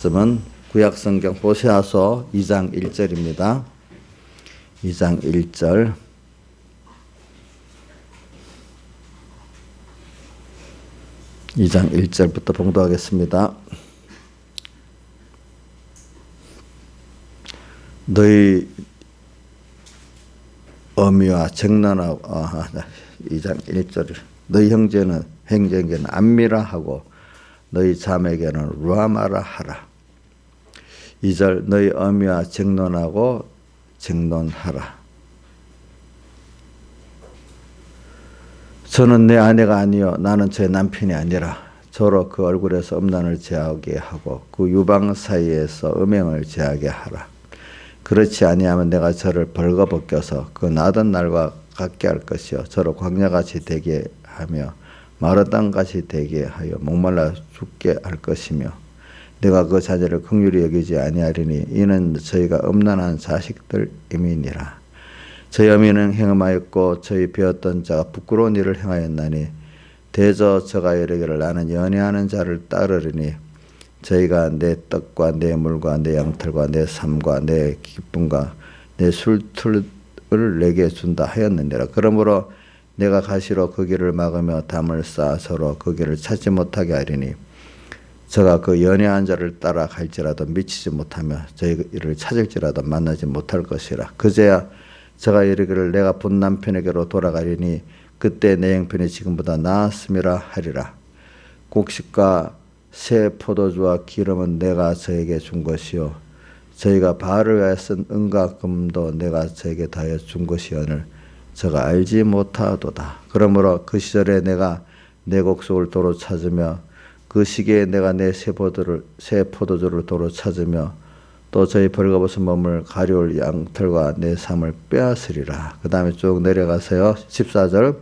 말씀은 구약성경 호세아서 2장 1절입니다. 2장 1절. (2장 1절부터) 봉독하겠습니다. 너희 어미와 쟁론하고 2장 1절. 너희 형제에게는 암미라 하고 너희 자매에게는 루아마라 하라. 2절. 너희 어미와 쟁론하고 쟁론하라. 저는 내 아내가 아니요 나는 제 남편이 아니라 저로 그 얼굴에서 음란을 제하게 하고 그 유방 사이에서 음행을 제하게 하라. 그렇지 아니하면 내가 저를 벌거벗겨서 그 나던 날과 같게 할 것이요 저로 광야같이 되게 하며 마른 땅같이 되게 하여 목말라 죽게 할 것이며 내가 그 자녀를 긍휼히 여기지 아니하리니 이는 저희가 음란한 자식들임이니라. 저희 어미는 행음하였고 저희 배었던 자가 부끄러운 일을 행하였나니 대저 저가 이르기를 나는 연애하는 자를 따르리니 저희가 내 떡과 내 물과 내 양털과 내 삶과 내 기쁨과 내 술틀을 내게 준다 하였느니라. 그러므로 내가 가시로 그 길을 막으며 담을 쌓아 서로 그 길을 찾지 못하게 하리니 저가 그 연애한 자를 따라 갈지라도 미치지 못하며 저희를 찾을지라도 만나지 못할 것이라. 그제야 저가 이르기를 내가 본 남편에게로 돌아가리니 그때 내 형편이 지금보다 나았음이라 하리라. 곡식과 새 포도주와 기름은 내가 저에게 준 것이요 저희가 바알을 위하여 쓴 은과 금도 내가 저에게 다하여 준 것이오늘 저가 알지 못하도다. 그러므로 그 시절에 내가 내 곡식을 도로 찾으며 그 시기에 내가 내 새 포도주를 도로 찾으며 또 저희 벌거벗은 몸을 가려울 양털과 내 삶을 빼앗으리라. 그 다음에 쭉 내려가세요. 14절.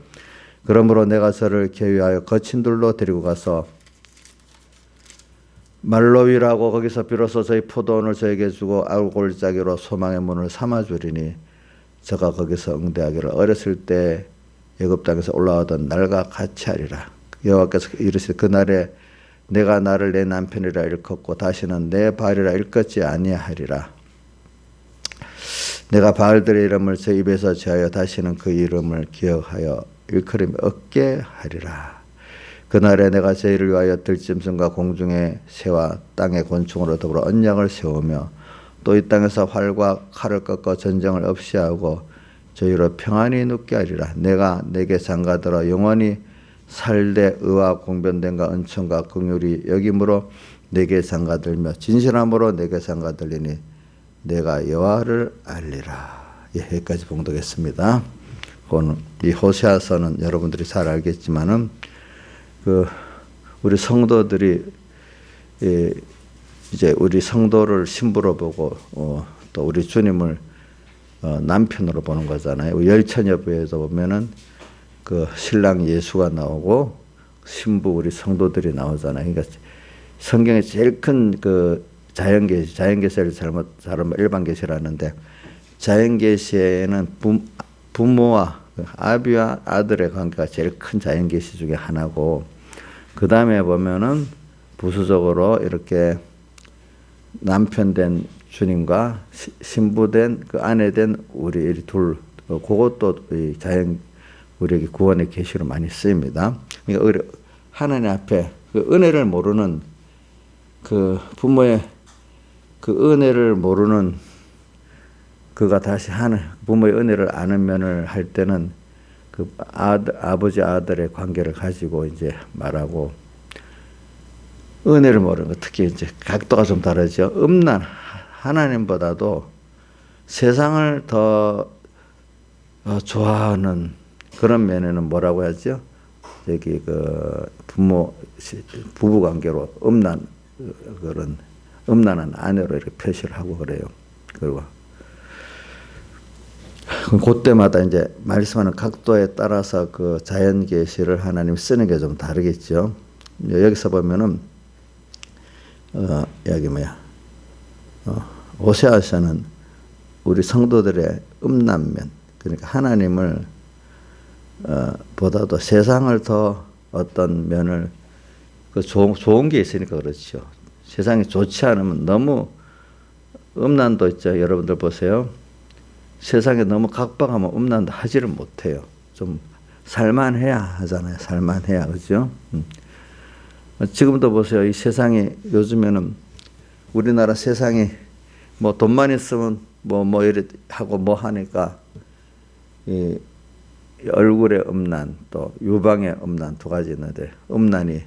그러므로 내가 저를 계위하여 거친 돌로 데리고 가서 말로위라고 거기서 비로소 저희 포도원을 저에게 주고 아울골짜기로 소망의 문을 삼아주리니 저가 거기서 응대하기를 어렸을 때 애굽 땅에서 올라오던 날과 같이 하리라. 여호와께서 이르시되 그날에 내가 나를 내 남편이라 일컫고 다시는 내 바알이라 일컫지 아니하리라. 내가 바알들의 이름을 제 입에서 제하여 다시는 그 이름을 기억하여 일컬음이 없게 하리라. 그날에 내가 저희를 위하여 들짐승과 공중의 새와 땅의 곤충으로 더불어 언약을 세우며 또 이 땅에서 활과 칼을 꺾어 전쟁을 없이 하고 저희로 평안히 눕게 하리라. 내가 내게 장가들어 영원히 살되 의와 공변됨과 은총과 긍휼이 여김으로 내게 장가들며 진실함으로 내게 장가들리니 내가 여호와를 알리라. 예, 여기까지 봉독했습니다. 이 호세아서는 여러분들이 잘 알겠지만은 우리 성도들이 이제 우리 성도를 신부로 보고 또 우리 주님을 남편으로 보는 거잖아요. 열처녀부에도 보면은 그 신랑 예수가 나오고 신부 우리 성도들이 나오잖아요. 그러니까 성경에 제일 큰 그 자연계시를 잘못 일반계시라는데 자연계시에는 부모와 아비와 아들의 관계가 제일 큰 자연계시 중에 하나고 그 다음에 보면은 부수적으로 이렇게 남편 된 주님과 신부 된 그 아내 된 우리 둘 그것도 우리에게 구원의 계시로 많이 쓰입니다. 그러니까 하나님 앞에 그 은혜를 모르는 그 부모의 그 은혜를 모르는 그가 다시 부모의 은혜를 아는 면을 할 때는 그 아버지 아들의 관계를 가지고 이제 말하고 은혜를 모르는 거 특히 이제 각도가 좀 다르죠. 하나님보다도 세상을 더 좋아하는 그런 면에는 뭐라고 하죠? 여기 부부 관계로 그런 음란한 아내로 이렇게 표시를 하고 그래요. 그리고 그때마다 이제 말씀하는 각도에 따라서 그 자연 계시를 하나님 쓰는 게 좀 다르겠죠. 여기서 보면은 여기 호세아서는 우리 성도들의 음란면 그러니까 하나님을 보다도 세상을 더 어떤 면을 그 좋은 게 있으니까 그렇죠. 세상이 좋지 않으면 너무 음란도 있죠. 여러분들 보세요. 세상에 너무 각박하면 음란도 하지를 못해요. 좀 살만해야 하잖아요. 살만해야, 그죠? 지금도 보세요. 이 세상이 요즘에는 우리나라 세상이 뭐 돈만 있으면 뭐 이래 하고 뭐 하니까 이 얼굴의 음란 또 유방의 음란 두 가지 있는데 음란이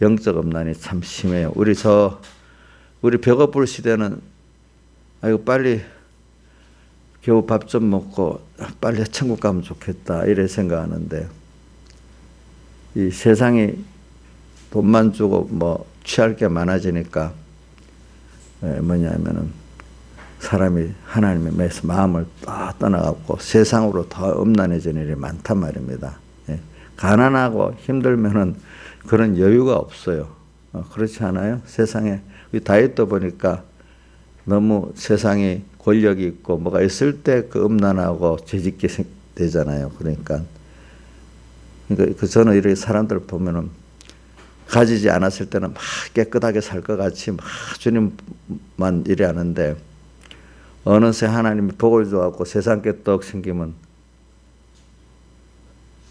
영적 음란이 참 심해요. 우리 배고플 시대는 아이고 빨리 겨우 밥 좀 먹고 빨리 천국 가면 좋겠다 이래 생각하는데 이 세상이 돈만 주고 뭐 취할 게 많아지니까 뭐냐면은 사람이 하나님의 매서 마음을 딱 떠나갖고 세상으로 더 음란해지는 일이 많단 말입니다. 가난하고 힘들면은 그런 여유가 없어요. 그렇지 않아요? 세상에 다윗도 보니까 너무 세상이 권력이 있고 뭐가 있을 때 그 음란하고 죄짓게 되잖아요. 그러니까 저는 이렇게 사람들 보면은 가지지 않았을 때는 막 깨끗하게 살 것 같이 막 주님만 이래 하는데 어느새 하나님이 복을 줘갖고 세상 게 떡 생기면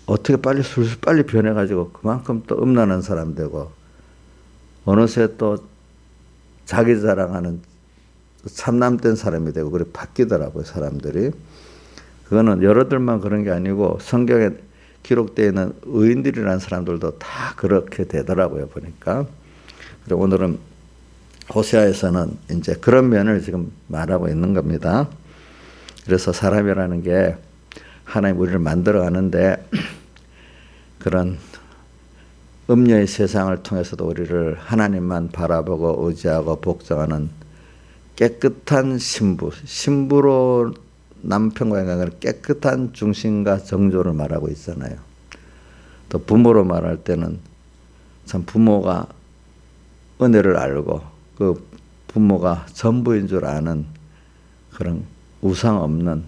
어떻게 술술 빨리 변해가지고 그만큼 또 음란한 사람 되고 어느새 또 자기 자랑하는 참남된 사람이 되고 그렇게 바뀌더라고요. 사람들이. 그거는 여러들만 그런 게 아니고 성경에 기록되어 있는 의인들이라는 사람들도 다 그렇게 되더라고요. 보니까. 그래서 오늘은 호세아에서는 이제 그런 면을 지금 말하고 있는 겁니다. 그래서 사람이라는 게 하나님 우리를 만들어 가는데 그런 음녀의 세상을 통해서도 우리를 하나님만 바라보고 의지하고 복종하는 깨끗한 신부로 남편과 인간을 깨끗한 중심과 정조를 말하고 있잖아요. 또 부모로 말할 때는 참 부모가 은혜를 알고 그 부모가 전부인 줄 아는 그런 우상 없는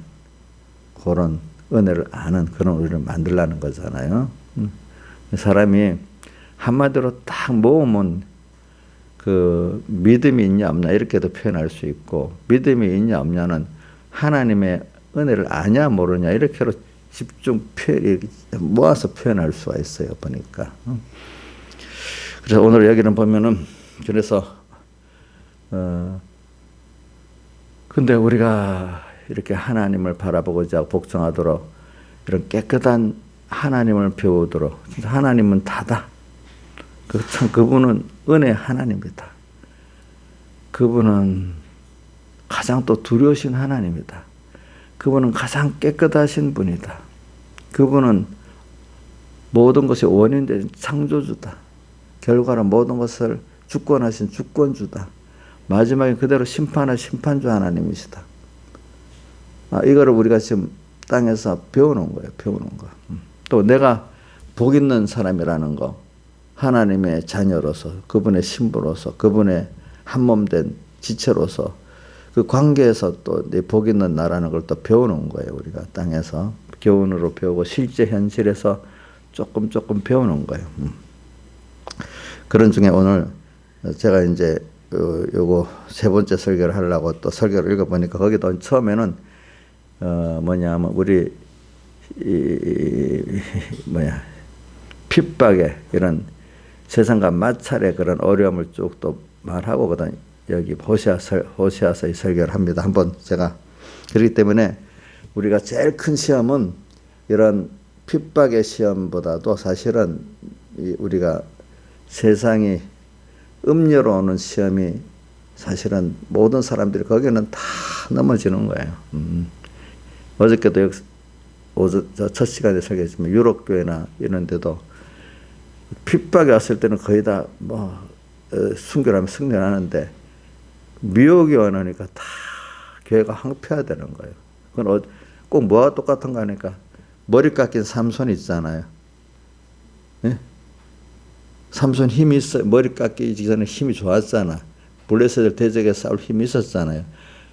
그런 은혜를 아는 그런 우리를 만들라는 거잖아요. 사람이 한마디로 딱 모으면 그 믿음이 있냐 없냐 이렇게도 표현할 수 있고 믿음이 있냐 없냐는 하나님의 은혜를 아냐 모르냐 이렇게로 모아서 표현할 수가 있어요. 보니까. 그래서 오늘 여기는 보면은 그래서 근데 우리가 이렇게 하나님을 바라보고자 복종하도록 이런 깨끗한 하나님을 배우도록 하나님은 다다. 참 그분은 은혜 하나님이다. 그분은 가장 또 두려우신 하나님이다. 그분은 가장 깨끗하신 분이다. 그분은 모든 것이 원인된 창조주다. 결과로 모든 것을 주권하신 주권주다. 마지막에 그대로 심판할 심판주 하나님이시다. 이거를 우리가 지금 땅에서 배워놓은 거예요. 배워놓은 거. 또 내가 복 있는 사람이라는 거. 하나님의 자녀로서 그분의 신부로서 그분의 한몸된 지체로서 그 관계에서 또 내 복 있는 나라는 걸 또 배워놓은 거예요. 우리가 땅에서 교훈으로 배우고 실제 현실에서 조금 배워놓은 거예요. 그런 중에 오늘 제가 이제 요거 세 번째 설교를 하려고 또 설교를 읽어보니까 거기도 처음에는 뭐냐면 우리 핍박에 이런 세상과 마찰의 그런 어려움을 쭉 또 말하고 그다음 여기 호세아서의 설교를 합니다. 한번 제가 그렇기 때문에 우리가 제일 큰 시험은 이런 핍박의 시험보다도 사실은 우리가 세상이 음녀로 오는 시험이 사실은 모든 사람들이 거기는 다 넘어지는 거예요. 어저께도 첫 시간에 설교했지만 유럽 교회나 이런 데도 핍박이 왔을 때는 거의 다 순교하면 승리하는데 미혹이 오니까 다 교회가 황폐화되는 거예요. 그건 꼭 뭐가 똑같은가 하니까 머리 깎인 삼손 있잖아요. 예? 삼손 힘이 있어요. 머리 깎이기 전에 힘이 좋았잖아. 블레셋을 대적해 싸울 힘이 있었잖아요.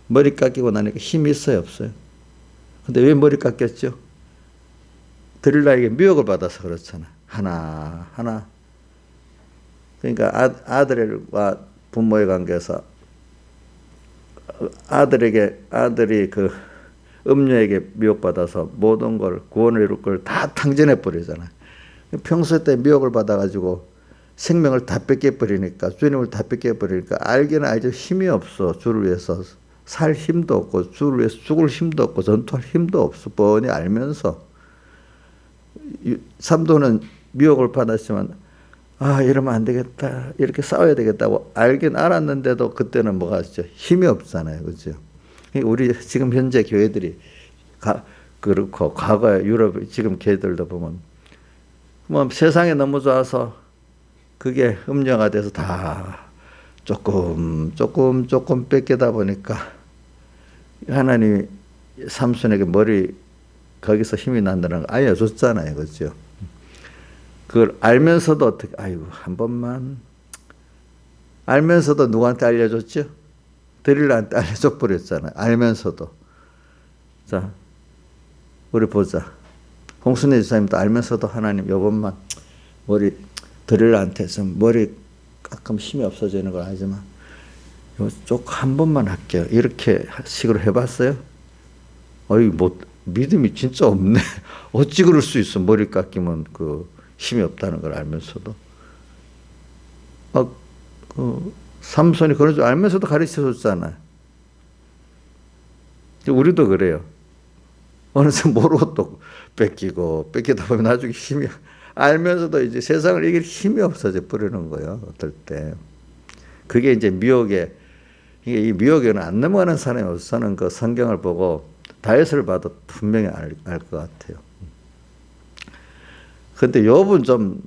머리 깎이고 나니까 힘이 있어요, 없어요? 근데 왜 머리 깎였죠? 들릴라에게 미혹을 받아서 그렇잖아. 하나. 그러니까 아들과 부모의 관계에서 아들이 그 음녀에게 미혹받아서 모든 걸 구원을 이룰 걸 다 탕진해 버리잖아요. 평소 때 미혹을 받아가지고 생명을 다 뺏겨버리니까, 주님을 다 뺏겨버리니까 알기는 알죠. 힘이 없어. 주를 위해서 살 힘도 없고, 주를 위해서 죽을 힘도 없고, 전투할 힘도 없어. 뻔히 알면서. 삼도는 미혹을 받았지만 이러면 안 되겠다, 이렇게 싸워야 되겠다고 알긴 알았는데도 그때는 뭐가 있죠? 힘이 없잖아요. 그죠? 우리 지금 현재 교회들이 그렇고, 과거에 유럽 지금 교회들도 보면 뭐 세상에 너무 좋아서 그게 음녀가 돼서 다 조금 뺏기다 보니까 하나님이 삼손에게 거기서 힘이 난다는 걸 알려줬잖아요. 그죠? 그걸 알면서도 어떻게, 한 번만. 알면서도 누구한테 알려줬죠? 드릴라한테 알려줘 버렸잖아요. 알면서도. 자, 우리 보자. 홍순애 지사님도 알면서도 하나님 요번만 드릴라한테 좀 머리 가끔 힘이 없어지는 걸 알지만 쪽 한 번만 할게요. 이렇게 식으로 해봤어요? 믿음이 진짜 없네. 어찌 그럴 수 있어. 머리 깎이면 힘이 없다는 걸 알면서도. 삼손이 그런 줄 알면서도 가르쳐 줬잖아요. 우리도 그래요. 어느새 모르고 또 뺏기다 보면 나중에 알면서도 이제 세상을 이길 힘이 없어져 버리는 거예요. 어떨 때. 그게 이제 이 미혹에는 안 넘어가는 사람이 없어서는 그 성경을 보고 다윗을 봐도 분명히 알 것 같아요. 근데 욥은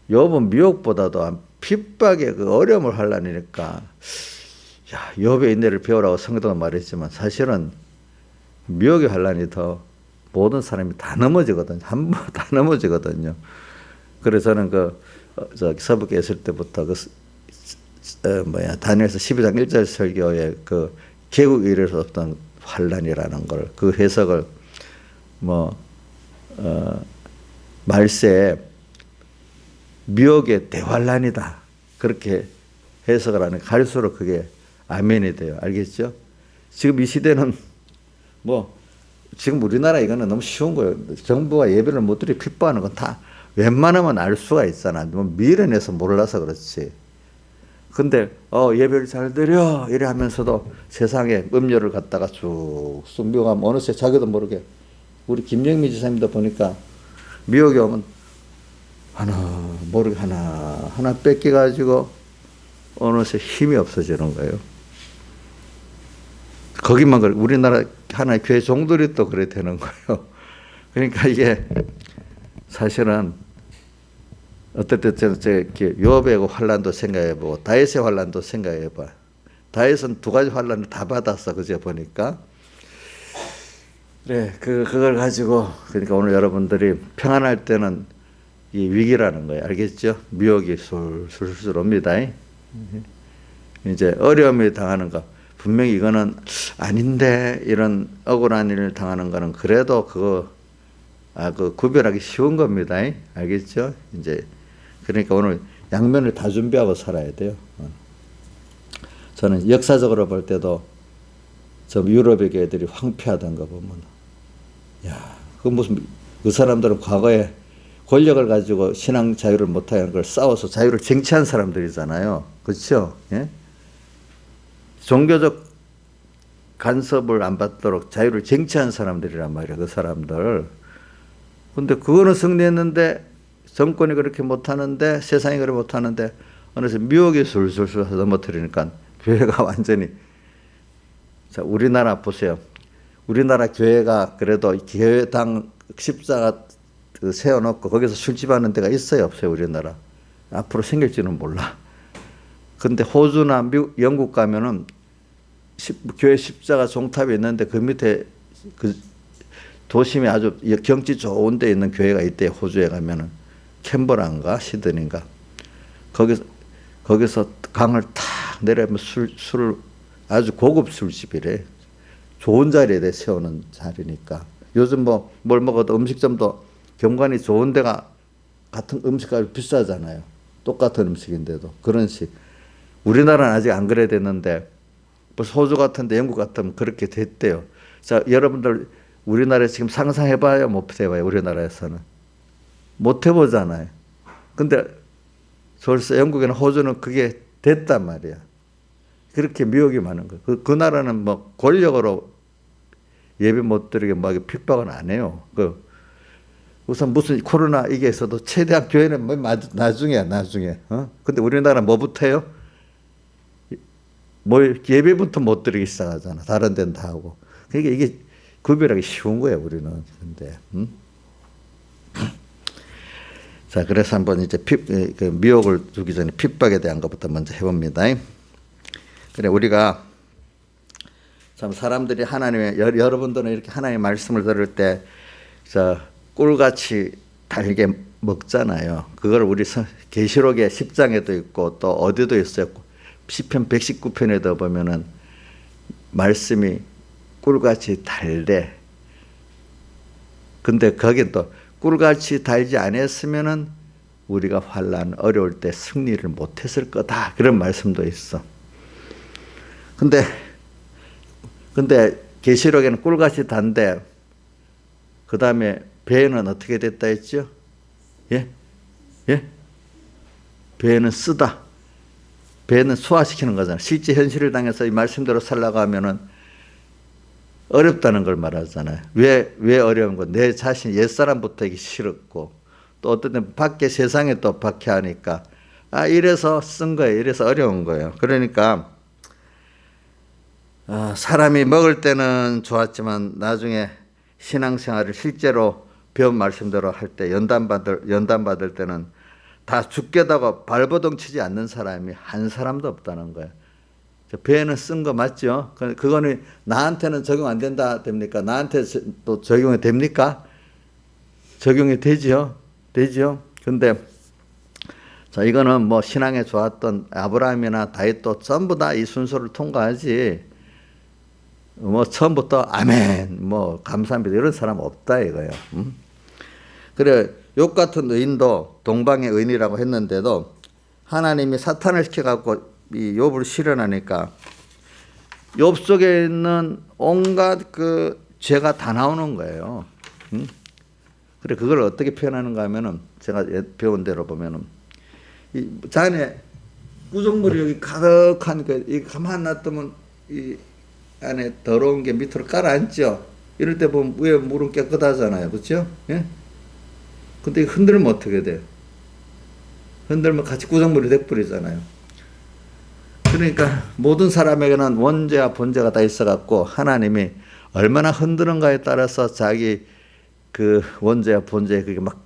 미혹보다도 핍박의 그 어려움을 하려니까, 욥의 인내를 배우라고 성도가 말했지만 사실은 미혹의 환란이 더 모든 사람이 다 넘어지거든요. 한 번 다 넘어지거든요. 그래서 저는 서북에 있을 때부터 다니엘서 12장 1절 설교에 개국에 이르러 없던 환란이라는 걸, 그 해석을 말세에 미혹의 대환란이다, 그렇게 해석을 하는, 갈수록 그게 아멘이 돼요. 알겠죠? 지금 이 시대는 지금 우리나라 이거는 너무 쉬운 거예요. 정부가 예배를 못 드리고 핍박하는 건 다 웬만하면 알 수가 있잖아. 미련해서 몰라서 그렇지. 근데 예배를 잘 드려 이래 하면서도 세상에 음료를 갖다가 쑥쑥 미혹하면 어느새 자기도 모르게, 우리 김영미 지사님도 보니까 미혹이 오면 하나 뺏겨가지고 어느새 힘이 없어지는 거예요. 거기만 그래. 우리나라 하나의 교회 종들이 또 그래 되는 거예요. 그러니까 이게 사실은 어떨 때 욥의 환란도 생각해보고 다윗의 환란도 생각해봐. 다윗은 두 가지 환란을 다 받았어. 그제 보니까. 그래, 그걸 가지고, 그러니까 오늘 여러분들이 평안할 때는 이 위기라는 거예요. 알겠죠? 미혹이 술술 옵니다. 이제 어려움을 당하는 거. 분명히 이거는 아닌데, 이런 억울한 일을 당하는 거는 그래도 구별하기 쉬운 겁니다. 알겠죠? 이제, 그러니까 오늘 양면을 다 준비하고 살아야 돼요. 저는 역사적으로 볼 때도 유럽의 교회들이 황폐하던 거 보면, 그 사람들은 과거에 권력을 가지고 신앙 자유를 못하는 걸 싸워서 자유를 쟁취한 사람들이잖아요. 그렇죠? 예? 종교적 간섭을 안 받도록 자유를 쟁취한 사람들이란 말이에요. 그 사람들. 근데 그거는 승리했는데 정권이 그렇게 못하는데, 세상이 그렇게 못하는데 어느새 미혹이 술술술 넘어뜨리니까 교회가 완전히. 자, 우리나라 보세요. 우리나라 교회가 그래도 교회당 십자가 세워놓고 거기서 술집하는 데가 있어요, 없어요? 우리나라. 앞으로 생길지는 몰라. 근데 호주나 영국 가면은 교회 십자가 종탑이 있는데 그 밑에 도심이 아주 경치 좋은 데 있는 교회가 있대요. 호주에 가면은 캔버라인가 시드니인가, 거기서 강을 탁 내려면 술을 아주 고급 술집이래. 좋은 자리에 세우는 자리니까. 요즘 뭘 먹어도 음식점도 경관이 좋은 데가 같은 음식값이 비싸잖아요. 똑같은 음식인데도. 그런 식. 우리나라는 아직 안 그래 됐는데 벌써 호주 같은데 영국 같으면 그렇게 됐대요. 자, 여러분들 우리나라에 지금 상상해봐요, 못 해봐요. 우리나라에서는 못 해보잖아요. 근데 벌써 영국이나 호주는 그게 됐단 말이야. 그렇게 미혹이 많은 거예요. 그 나라는 뭐 권력으로 예배 못 드리게 뭐 핍박은 안 해요. 우선 무슨 코로나 이게 있어도 최대한 교회는 뭐 나중이야. 근데 우리나라는 뭐부터 해요? 뭐 예배부터 못 드리기 시작하잖아. 다른 데는 다 하고. 그러니까 이게 구별하기 쉬운 거예요, 우리는. 근데 자, 그래서 한번 이제 미혹을 두기 전에 핍박에 대한 것부터 먼저 해봅니다. 그래, 우리가 참 사람들이 하나님의, 여러분들은 이렇게 하나님의 말씀을 들을 때 꿀같이 달게 먹잖아요. 그걸 우리 계시록의 10장에도 있고 또 어디도 있어요. 시편 119편에도 보면은 말씀이 꿀같이 달대. 근데 거긴 또 꿀같이 달지 않았으면은 우리가 환난 어려울 때 승리를 못했을 거다. 그런 말씀도 있어. 근데 계시록에는 꿀같이 단데 그 다음에 배는 어떻게 됐다 했죠? 예? 배는 쓰다. 배는 소화시키는 거잖아. 실제 현실을 당해서 이 말씀대로 살라고 하면은 어렵다는 걸 말하잖아요. 왜 어려운 거? 내 자신 옛사람부터 이게 싫었고 또 어떤 때 밖에 세상에 또 박해하니까 이래서 쓴 거예요. 이래서 어려운 거예요. 그러니까 사람이 먹을 때는 좋았지만 나중에 신앙생활을 실제로 배운 말씀대로 할 때 연단받을 때는 다 죽겠다고 발버둥 치지 않는 사람이 한 사람도 없다는 거예요. 배는 쓴 거 맞죠? 그거는 나한테는 적용 안 된다 됩니까? 나한테 또 적용이 됩니까? 적용이 되죠. 근데 자, 이거는 뭐 신앙에 좋았던 아브라함이나 다윗도 전부 다 이 순서를 통과하지. 뭐 처음부터 아멘, 뭐 감사합니다 이런 사람 없다 이거예요. 그래, 욥 같은 의인도 동방의 의인이라고 했는데도 하나님이 사탄을 시켜갖고 이 욥을 실현하니까 욥 속에 있는 온갖 그 죄가 다 나오는 거예요. 그래, 그걸 어떻게 표현하는가 하면은 제가 배운 대로 보면은 이 잔에 구정물이 여기 가득하니까 이 가만 놔두면 이 안에 더러운 게 밑으로 깔아앉죠. 이럴 때 보면 위에 물은 깨끗하잖아요. 그렇죠? 예? 근데 흔들면 어떻게 돼요? 흔들면 같이 구정물이 돼버리잖아요. 그러니까 모든 사람에게는 원죄와 본죄가 다 있어갖고 하나님이 얼마나 흔드는가에 따라서 자기 그 원죄와 본죄 그게 막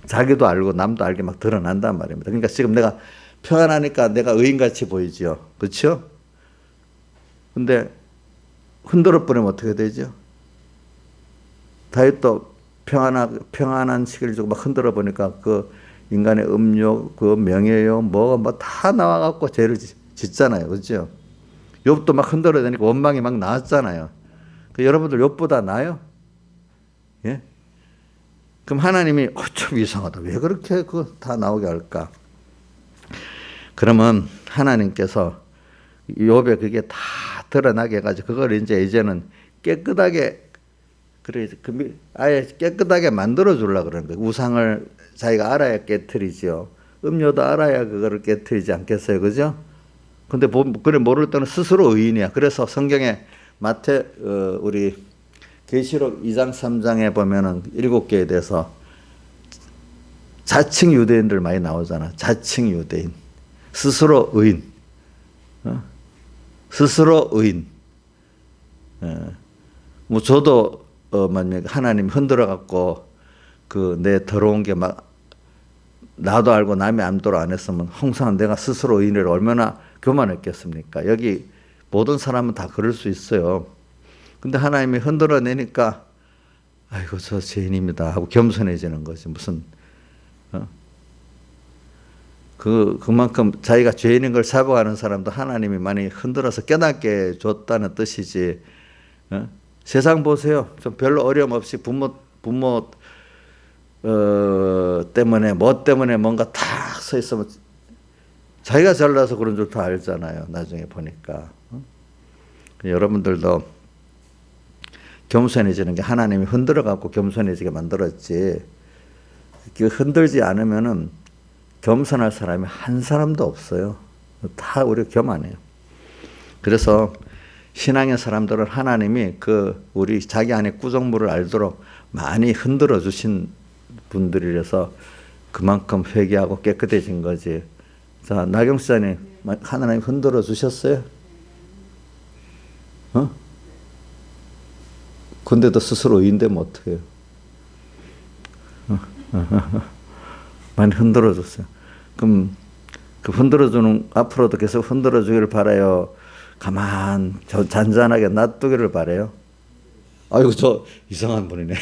자기도 알고 남도 알게 막 드러난단 말입니다. 그러니까 지금 내가 평안하니까 내가 의인같이 보이죠. 그렇죠? 근데 흔들어 버리면 어떻게 되죠? 다윗도 평안한 시기를 주고 막 흔들어 보니까 그 인간의 음욕, 그 명예욕, 뭐가 다 나와갖고 죄를 짓잖아요. 그죠? 욥도 막 흔들어야 되니까 원망이 막 나왔잖아요. 여러분들 욥보다 나아요? 예? 그럼 하나님이 좀 이상하다. 왜 그렇게 다 나오게 할까? 그러면 하나님께서 욥에 그게 다 드러나게 해가지고 그걸 이제는 깨끗하게 아예 깨끗하게 만들어 주려고 그러는 거예요. 우상을 자기가 알아야 깨트리죠. 음료도 알아야 그거를 깨트리지 않겠어요. 그죠? 근데 그래 모를 때는 스스로 의인이야. 그래서 성경에 우리 계시록 2장 3장에 보면은 7개에 대해서 자칭 유대인들 많이 나오잖아. 자칭 유대인. 스스로 의인. 스스로 의인. 뭐 저도 만약에 하나님 흔들어 갖고 내 더러운 게 막 나도 알고 남이 암도록 안 했으면 항상 내가 스스로 의인을 얼마나 교만했겠습니까? 여기 모든 사람은 다 그럴 수 있어요. 근데 하나님이 흔들어 내니까 아이고 저 죄인입니다 하고 겸손해지는 거지. 무슨 그만큼 자기가 죄인인 걸 사고하는 사람도 하나님이 많이 흔들어서 깨닫게 줬다는 뜻이지. 세상 보세요. 좀 별로 어려움 없이 부모 때문에 뭐 때문에 뭔가 탁 서 있으면 자기가 잘나서 그런 줄 다 알잖아요. 나중에 보니까. 여러분들도 겸손해지는 게 하나님이 흔들어 갖고 겸손해지게 만들었지. 흔들지 않으면은 겸손할 사람이 한 사람도 없어요. 다 우리 교만해요. 그래서 신앙의 사람들은 하나님이 우리 자기 안에 구정물을 알도록 많이 흔들어 주신 분들이라서 그만큼 회개하고 깨끗해진 거지. 자, 나경수자님, 하나님 흔들어 주셨어요? 근데도 스스로 의인되면 어떡해요? 많이 흔들어 줬어요. 그럼 그 흔들어주는, 앞으로도 계속 흔들어주기를 바라요? 잔잔하게 놔두기를 바라요? 아이고, 저 이상한 분이네.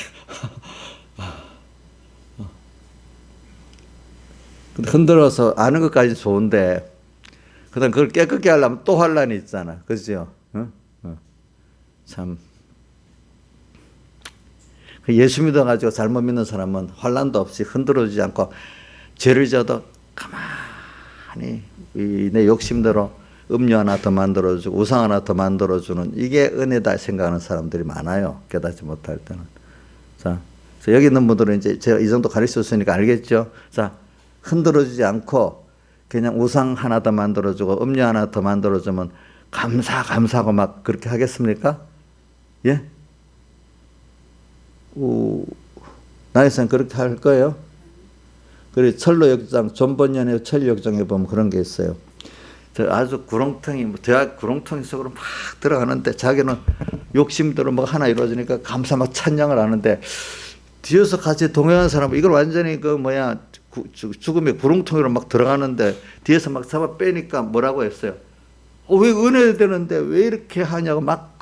흔들어서 아는 것까지 좋은데, 그 다음 그걸 깨끗게 하려면 또 환란이 있잖아. 그죠? 참. 예수 믿어가지고 잘못 믿는 사람은 환란도 없이 흔들어주지 않고 죄를 져도 가만히 내 욕심대로 음료 하나 더 만들어주고 우상 하나 더 만들어주는 이게 은혜다 생각하는 사람들이 많아요. 깨닫지 못할 때는. 자, 여기 있는 분들은 이제 제가 이 정도 가르쳤으니까 알겠죠? 자, 흔들어주지 않고 그냥 우상 하나 더 만들어주고 음료 하나 더 만들어주면 감사하고 막 그렇게 하겠습니까? 예? 나이선 그렇게 할 거예요? 그리고 철로역장, 존번년의 철로역장에 보면 그런 게 있어요. 아주 구렁텅이, 대학 구렁텅이 속으로 막 들어가는데 자기는 욕심대로 뭐 하나 이루어지니까 감사 막 찬양을 하는데 뒤에서 같이 동행하는 사람은 이걸 완전히 죽음의 구렁텅이로 막 들어가는데 뒤에서 막 잡아 빼니까 뭐라고 했어요? 왜 은혜 되는데 왜 이렇게 하냐고 막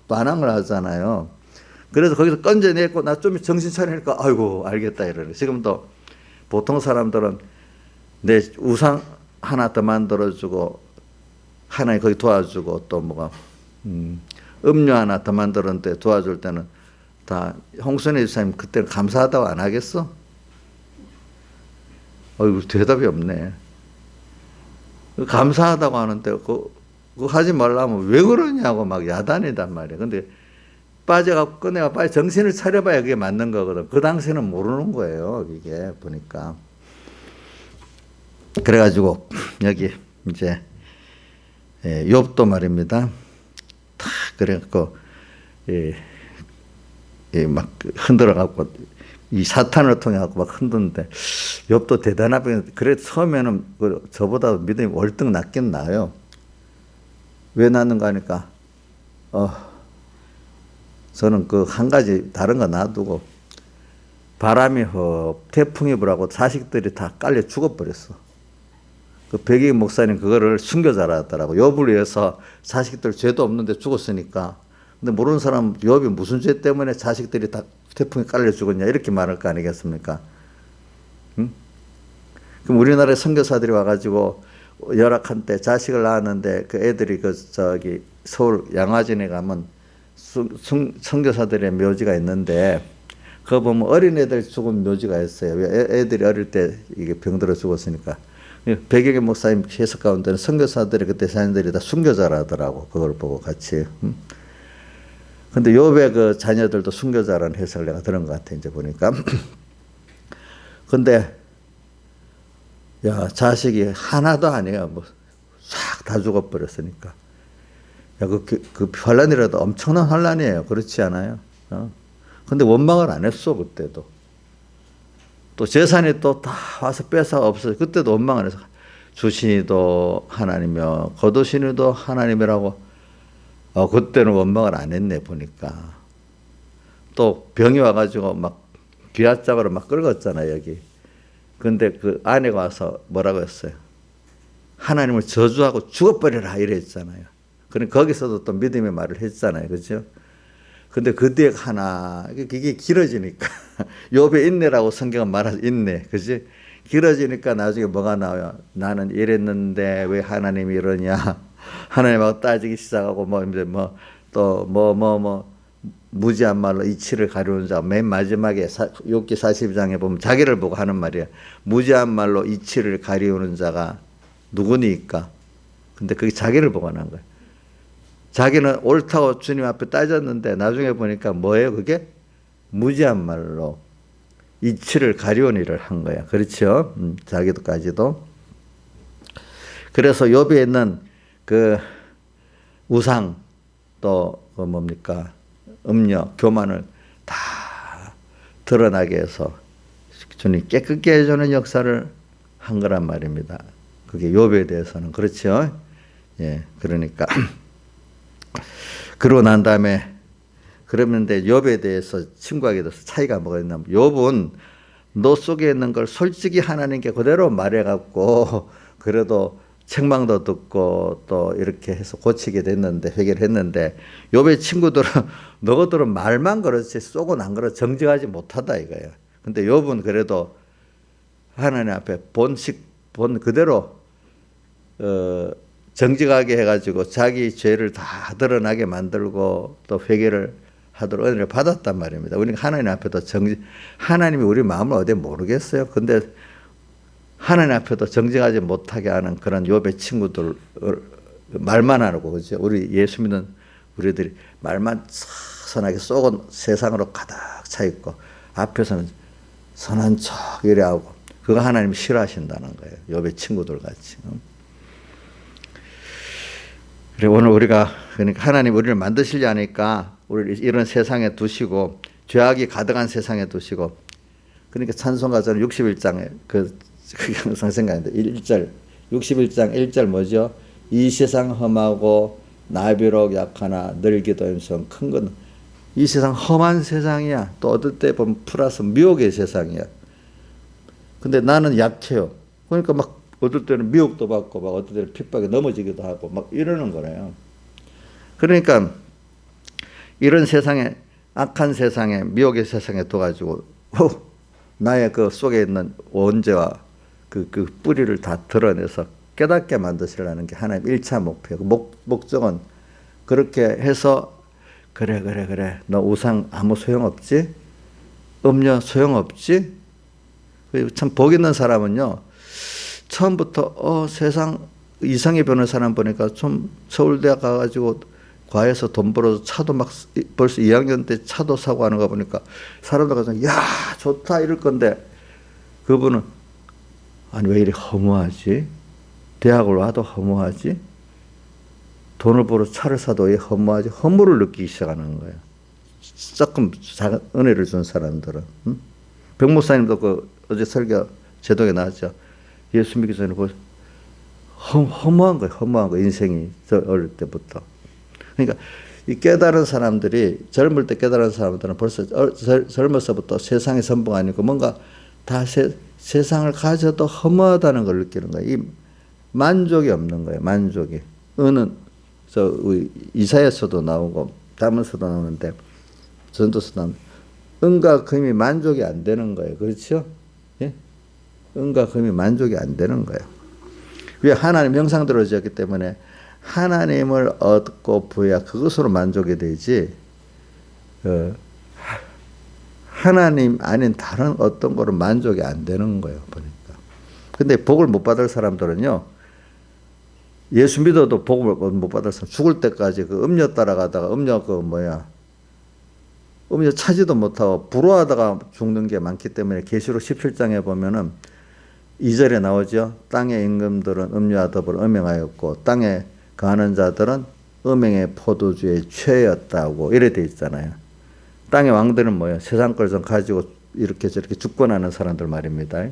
반항을 하잖아요. 그래서 거기서 건져내고 나 좀 정신 차리니까 아이고 알겠다 이러네. 지금도 보통 사람들은 내 우상 하나 더 만들어주고 하나님 거기 도와주고 또 뭐가 음료 하나 더 만들었는데 도와줄 때는 다 홍순애 집사님 그때는 감사하다고 안 하겠어? 어이구 대답이 없네. 감사하다고 하는데 그거 하지 말라면 왜 그러냐고 막 야단이단 말이야. 근데 빠져갖고 꺼내가 빨리 정신을 차려봐야 그게 맞는 거거든. 그 당시에는 모르는 거예요. 이게 보니까. 그래가지고 여기 이제 욥도 말입니다. 다 그래갖고 막 흔들어갖고 이 사탄을 통해갖고 막 흔드는데 욥도 대단하게 그래 처음에는 저보다 믿음이 월등 낫긴 나요. 왜 낫는가 하니까 저는 한 가지 다른 거 놔두고 바람이 태풍이 불하고 자식들이 다 깔려 죽어버렸어. 그 백익 목사님 그거를 순교 잘하더라고. 욥을 위해서 자식들 죄도 없는데 죽었으니까. 근데 모르는 사람 욥이 무슨 죄 때문에 자식들이 다 태풍에 깔려 죽었냐 이렇게 말할 거 아니겠습니까? 응? 그럼 우리나라에 선교사들이 와가지고 열악한 때 자식을 낳았는데 그 애들이 서울 양화진에 가면 선교사들의 묘지가 있는데 그거 보면 어린애들 죽은 묘지가 있어요. 애들이 어릴 때 이게 병들어 죽었으니까. 백익의 목사님 해석 가운데는 선교사들이 그때 자녀들이 다 순교자라 하더라고. 그걸 보고 같이. 근데 욥의 그 자녀들도 순교자라는 해석을 내가 들은 것 같아. 이제 보니까. 근데 야 자식이 하나도 아니에요. 뭐 싹 다 죽어버렸으니까. 야, 그 환란이라도 엄청난 환란이에요. 그렇지 않아요? 근데 원망을 안 했어, 그때도. 또 재산이 또 다 와서 뺏어 없어요. 그때도 원망 안 해서. 주신이도 하나님이며, 거두신이도 하나님이라고. 그때는 원망을 안 했네, 보니까. 또 병이 와가지고 막 귀하짝으로 막 끌었잖아요, 여기. 근데 그 아내가 와서 뭐라고 했어요? 하나님을 저주하고 죽어버려라, 이랬잖아요. 그러니까 거기서도 또 믿음의 말을 했잖아요. 그죠? 근데 그 뒤에 하나, 그게 길어지니까. 욥의 인내라고 성경은 말하죠. 인내. 그지? 길어지니까 나중에 뭐가 나와요? 나는 이랬는데 왜 하나님이 이러냐? 하나님하고 따지기 시작하고, 무지한 말로 이치를 가리우는 자. 맨 마지막에 욥기 42장에 보면 자기를 보고 하는 말이야. 무지한 말로 이치를 가리우는 자가 누구니까. 근데 그게 자기를 보관한 거예요. 자기는 옳다고 주님 앞에 따졌는데 나중에 보니까 뭐예요? 그게 무지한 말로 이치를 가리운 일을 한 거야. 그렇죠? 자기도까지도. 그래서 욥에 있는 그 우상 또 그 뭡니까? 음녀, 교만을 다 드러나게 해서 주님 깨끗게 해주는 역사를 한 거란 말입니다. 그게 욥에 대해서는. 그렇죠? 예, 그러니까 그러고 난 다음에 그러는데 욥에 대해서 친구에게 대해서 차이가 뭐가 있냐면 욥은 너 속에 있는 걸 솔직히 하나님께 그대로 말해갖고 그래도 책망도 듣고 또 이렇게 해서 고치게 됐는데 회개를 했는데 욥의 친구들은 너희들은 말만 그렇지 속은 안 그렇지 정직하지 못하다 이거예요. 근데 욥은 그래도 하나님 앞에 본 그대로 정직하게 해가지고 자기 죄를 다 드러나게 만들고 또 회개를 하도록 은혜를 받았단 말입니다. 우리가 하나님 앞에도 하나님이 우리 마음을 어디 모르겠어요. 근데 하나님 앞에도 정직하지 못하게 하는 그런 욥의 친구들 말만 하고 그죠? 우리 예수 믿는 우리들이 말만 선하게 속은 세상으로 가득 차 있고 앞에서는 선한 척 이래 하고 그거 하나님이 싫어하신다는 거예요. 욥의 친구들 같이. 그래 오늘 우리가 그러니까 하나님 우리를 만드시려 하니까 우리를 이런 세상에 두시고 죄악이 가득한 세상에 두시고 그러니까 찬송가전 61장에 그 항상 생각하는데 1절 61장 1절 뭐죠? 이 세상 험하고 나비록 약하나 늙기도 임성 큰 건 이 세상 험한 세상이야. 또 어떨 때 보면 플러스 미혹의 세상이야. 근데 나는 약해요. 그러니까 막 어떨 때는 미혹도 받고 막 어떨 때는 핍박에 넘어지기도 하고 막 이러는 거래요. 그러니까 이런 세상에 악한 세상에 미혹의 세상에 둬가지고 나의 그 속에 있는 원죄와 그 뿌리를 다 드러내서 깨닫게 만드시려는 게 하나님 1차 목표. 목적은 그렇게 해서 그래 너 우상 아무 소용없지? 음료 소용없지? 참 복 있는 사람은요 처음부터 세상 이상의 변호사 사람 보니까 좀 서울대 가가지고 과에서 돈 벌어서 차도 막 벌써 2학년 때 차도 사고 하는 거 보니까 사람들 가서 야 좋다 이럴 건데 그분은 아니 왜 이리 허무하지? 대학을 와도 허무하지? 돈을 벌어 차를 사도 왜 허무하지? 허무를 느끼기 시작하는 거예요. 조금 작은 은혜를 준 사람들은. 백 목사님도 그 어제 설교 제독에 나왔죠. 예수 믿기 전에 허무한 거예요. 인생이 저 어릴 때부터. 그러니까 이 깨달은 사람들이 젊을 때 깨달은 사람들은 벌써 젊어서부터 세상의 선봉 아니고 뭔가 다 세상을 가져도 허무하다는 걸 느끼는 거예요. 이 만족이 없는 거예요. 만족이. 이사야서도 나오고 다문서도 나오는데 전도서도 나오는데 은과 금이 만족이 안 되는 거예요. 그렇죠? 예? 은과 금이 만족이 안 되는 거예요. 왜 하나님 형상대로 지었기 때문에 하나님을 얻고 부여야 그것으로 만족이 되지 하나님 아닌 다른 어떤 거로 만족이 안 되는 거예요. 보니까. 근데 복을 못 받을 사람들은요. 예수 믿어도 복을 못 받을 사람 죽을 때까지 그 음료 따라가다가 음료 음료 차지도 못하고 불화하다가 죽는 게 많기 때문에 계시록 17장에 보면은 2절에 나오죠. 땅의 임금들은 음료와 더불어 음행하였고 땅에 거하는 자들은 음행의 포도주의 최였다고 이래 돼 있잖아요. 땅의 왕들은 뭐예요? 세상 걸 좀 가지고 이렇게 저렇게 주권하는 사람들 말입니다.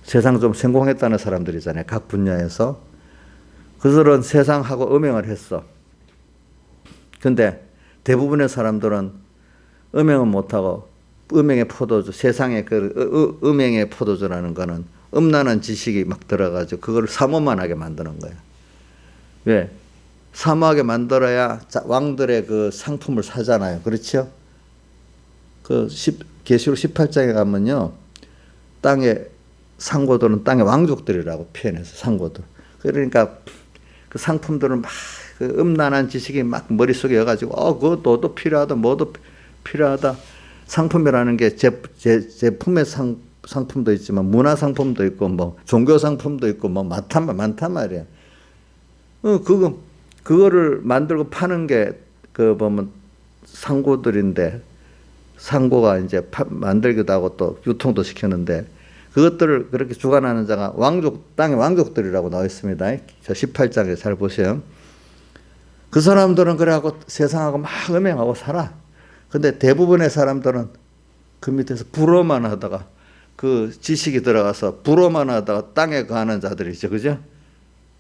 세상 좀 성공했다는 사람들이잖아요. 각 분야에서. 그들은 세상하고 음행을 했어. 근데 대부분의 사람들은 음행은 못하고 음행의 포도주, 세상의 그 음행의 포도주라는 거는 음란한 지식이 막 들어가지고 그걸 사모만하게 만드는 거예요. 왜? 사모하게 만들어야 왕들의 그 상품을 사잖아요. 그렇죠? 계시록 18장에 가면요. 땅의 상고들은 땅의 왕족들이라고 표현해서 상고들. 그러니까 그 상품들은 막 그 음란한 지식이 막 머릿속에 여가지고 그거 너도 필요하다 뭐도 필요하다. 상품이라는 게 제품의 상품도 있지만 문화 상품도 있고 뭐 종교 상품도 있고 뭐 많단 말이야. 그거를 만들고 파는 게 그 보면 상고들인데, 상고가 이제 만들기도 하고 또 유통도 시키는데, 그것들을 그렇게 주관하는 자가 땅의 왕족들이라고 나와 있습니다. 저 18장에 잘 보세요. 그 사람들은 그래갖고 세상하고 막 음행하고 살아. 근데 대부분의 사람들은 그 밑에서 부러만 하다가, 그 지식이 들어가서 부러만 하다가 땅에 가는 자들이죠. 그죠?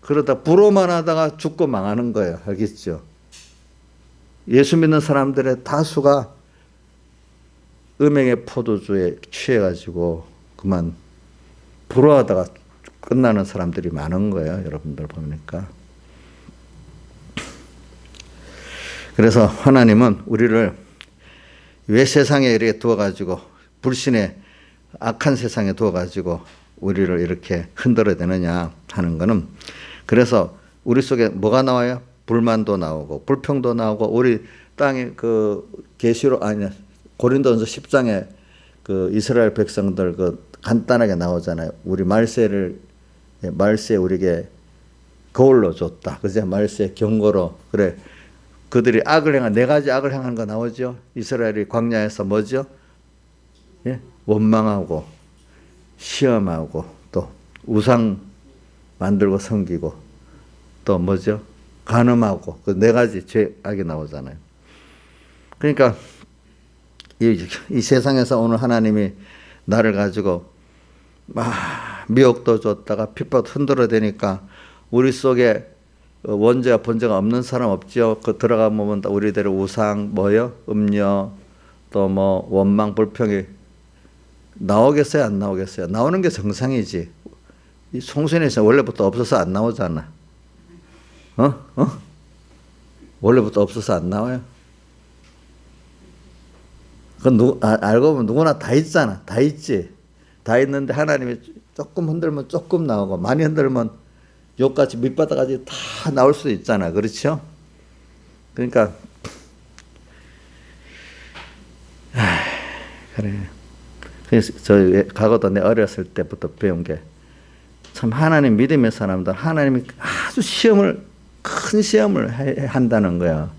그러다 부러만 하다가 죽고 망하는 거예요. 알겠죠? 예수 믿는 사람들의 다수가 음행의 포도주에 취해가지고 그만 부러워하다가 끝나는 사람들이 많은 거예요. 여러분들 보니까. 그래서 하나님은 우리를 왜 세상에 이렇게 두어가지고, 불신의 악한 세상에 두어가지고 우리를 이렇게 흔들어야 되느냐 하는 거는, 그래서 우리 속에 뭐가 나와요? 불만도 나오고 불평도 나오고, 우리 땅에 그 계시록 아니 고린도전서 10장에 그 이스라엘 백성들 그 간단하게 나오잖아요. 우리 말세 우리에게 거울로 줬다. 그죠? 말세 경고로. 그래. 그들이 네 가지 악을 행하는 거 나오죠. 이스라엘이 광야에서 뭐죠? 예? 원망하고 시험하고 또 우상 만들고 섬기고 또 뭐죠? 간음하고, 그 네 가지 죄악이 나오잖아요. 그러니까 이 세상에서 오늘 하나님이 나를 가지고 막 미혹도 줬다가 핍박 흔들어대니까 우리 속에 원죄와 번제가 없는 사람 없죠. 그 들어가 보면 우리들의 우상, 뭐요? 음료, 또 뭐 원망, 불평이 나오겠어요? 안 나오겠어요? 나오는 게 정상이지. 이 송순에서 원래부터 없어서 안 나오잖아. 원래부터 없어서 안 나와요? 그건 알고 보면 누구나 다 있잖아. 다 있지. 다 있는데 하나님이 조금 흔들면 조금 나오고, 많이 흔들면 욕같이 밑바닥까지 다 나올 수도 있잖아. 그렇죠? 그러니까 그래. 그래서 과거도 내 어렸을 때부터 배운 게, 참 하나님 믿음의 사람들 하나님이 아주 큰 시험을 한다는 거야.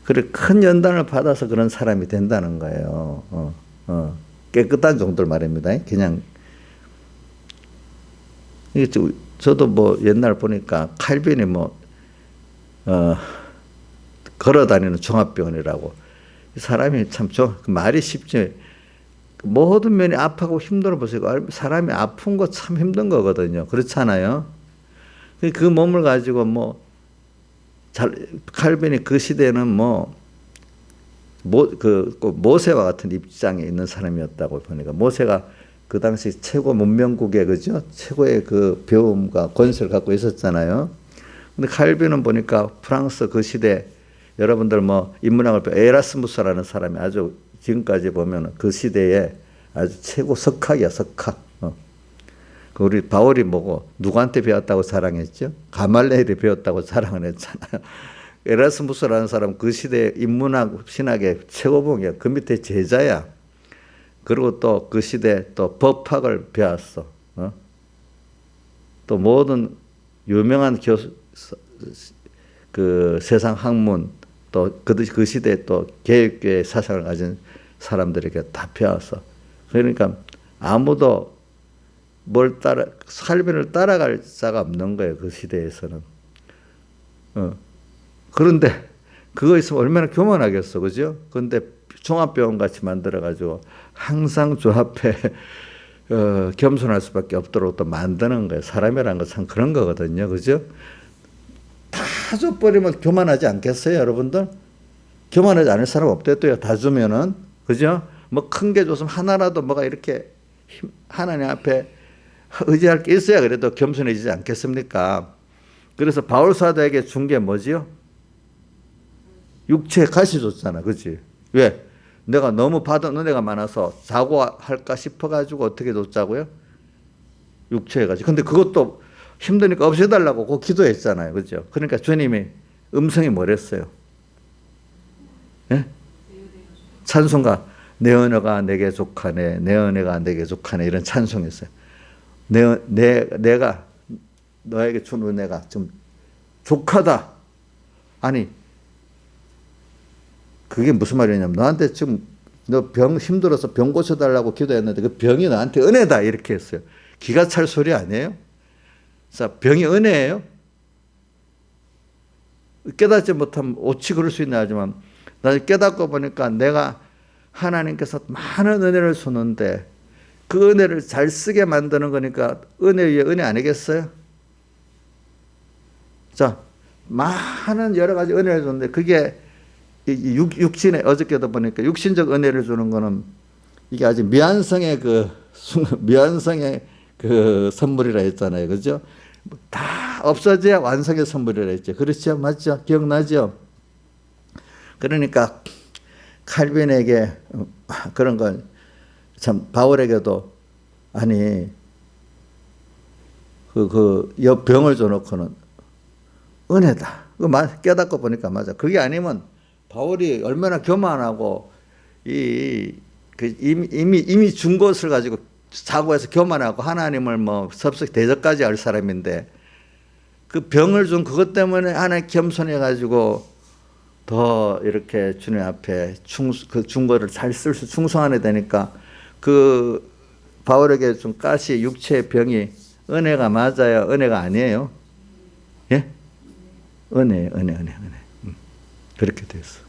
그래, 큰 연단을 받아서 그런 사람이 된다는 거예요. 깨끗한 종들 말입니다. 그냥 저도 뭐 옛날 보니까 칼빈이 걸어다니는 종합병원이라고. 사람이 참 말이 쉽지. 모든 면이 아프고 힘들어 보세요. 사람이 아픈 거 참 힘든 거거든요. 그렇잖아요. 그 몸을 가지고 칼빈이 그 시대는 모세와 같은 입장에 있는 사람이었다고 보니까, 모세가 그 당시 최고 문명국의, 그죠? 최고의 그 배움과 권세를 갖고 있었잖아요. 근데 칼빈은 보니까 프랑스 그 시대, 여러분들 인문학을 에라스무스라는 사람이 아주 지금까지 보면 그 시대에 아주 최고 석학이야, 석학. 우리 바울이 누구한테 배웠다고 자랑했죠? 가말레일이 배웠다고 자랑을 했잖아요. 에라스무스라는 사람 그 시대 인문학, 신학의 최고봉이야. 그 밑에 제자야. 그리고 또 그 시대 또 법학을 배웠어. 또 모든 유명한 그 세상 학문, 또 그 시대 또 개혁교의 사상을 가진 사람들에게 다 배웠어. 그러니까 아무도 칼빈을 따라갈 자가 없는 거예요. 그 시대에서는. 그런데 그거 있으면 얼마나 교만하겠어. 그죠? 그런데 종합병원 같이 만들어가지고 항상 주 앞에 겸손할 수밖에 없도록 또 만드는 거예요. 사람이라는 건 참 그런 거거든요. 그죠? 다 줘버리면 교만하지 않겠어요, 여러분들? 교만하지 않을 사람 없대도요. 다 주면은. 그죠? 큰 게 줬으면 하나라도 이렇게 하나님 앞에 의지할 게 있어야 그래도 겸손해지지 않겠습니까? 그래서 바울 사도에게 준 게 뭐지요? 육체에 가시 줬잖아. 그치? 왜? 내가 너무 받은 은혜가 많아서 자고할까 싶어가지고 어떻게 줬자고요? 육체에 가시. 근데 그것도 힘드니까 없애달라고 그 기도했잖아요. 그죠? 그러니까 주님이 음성이 뭐랬어요? 예? 찬송가 내 은혜가 내게 족하네, 내 은혜가 내게 족하네, 이런 찬송했어요. 내가 너에게 준 은혜가 좀 족하다. 아니, 그게 무슨 말이냐면, 너한테 지금 너 병 힘들어서 병 고쳐달라고 기도했는데 그 병이 너한테 은혜다, 이렇게 했어요. 기가 찰 소리 아니에요? 자, 병이 은혜예요? 깨닫지 못하면 어찌 그럴 수 있나 하지만, 나중에 깨닫고 보니까 내가 하나님께서 많은 은혜를 주는데 그 은혜를 잘 쓰게 만드는 거니까 은혜 위에 은혜 아니겠어요? 자, 많은 여러 가지 은혜를 줬는데 그게 육신에, 어저께도 보니까 육신적 은혜를 주는 거는 이게 아주 미완성의 미완성의 선물이라 했잖아요. 그죠? 다 없어져야 완성의 선물이라 했죠. 그렇죠? 맞죠? 기억나죠? 그러니까 칼빈에게 그런 건 참, 바울에게도 아니 병을 줘놓고는 은혜다. 깨닫고 보니까 맞아. 그게 아니면 바울이 얼마나 교만하고 이미 준 것을 가지고 사고해서 교만하고 하나님을 뭐 섭섭히 대적까지 할 사람인데 그 병을 준 그것 때문에 하나님 겸손해가지고 더 이렇게 주님 앞에 그 준 거를 잘 쓸 수 충성하게 되니까 그 바울에게 준 가시 육체의 병이 은혜가 맞아요? 은혜가 아니에요? 예? 은혜. 그렇게 됐어.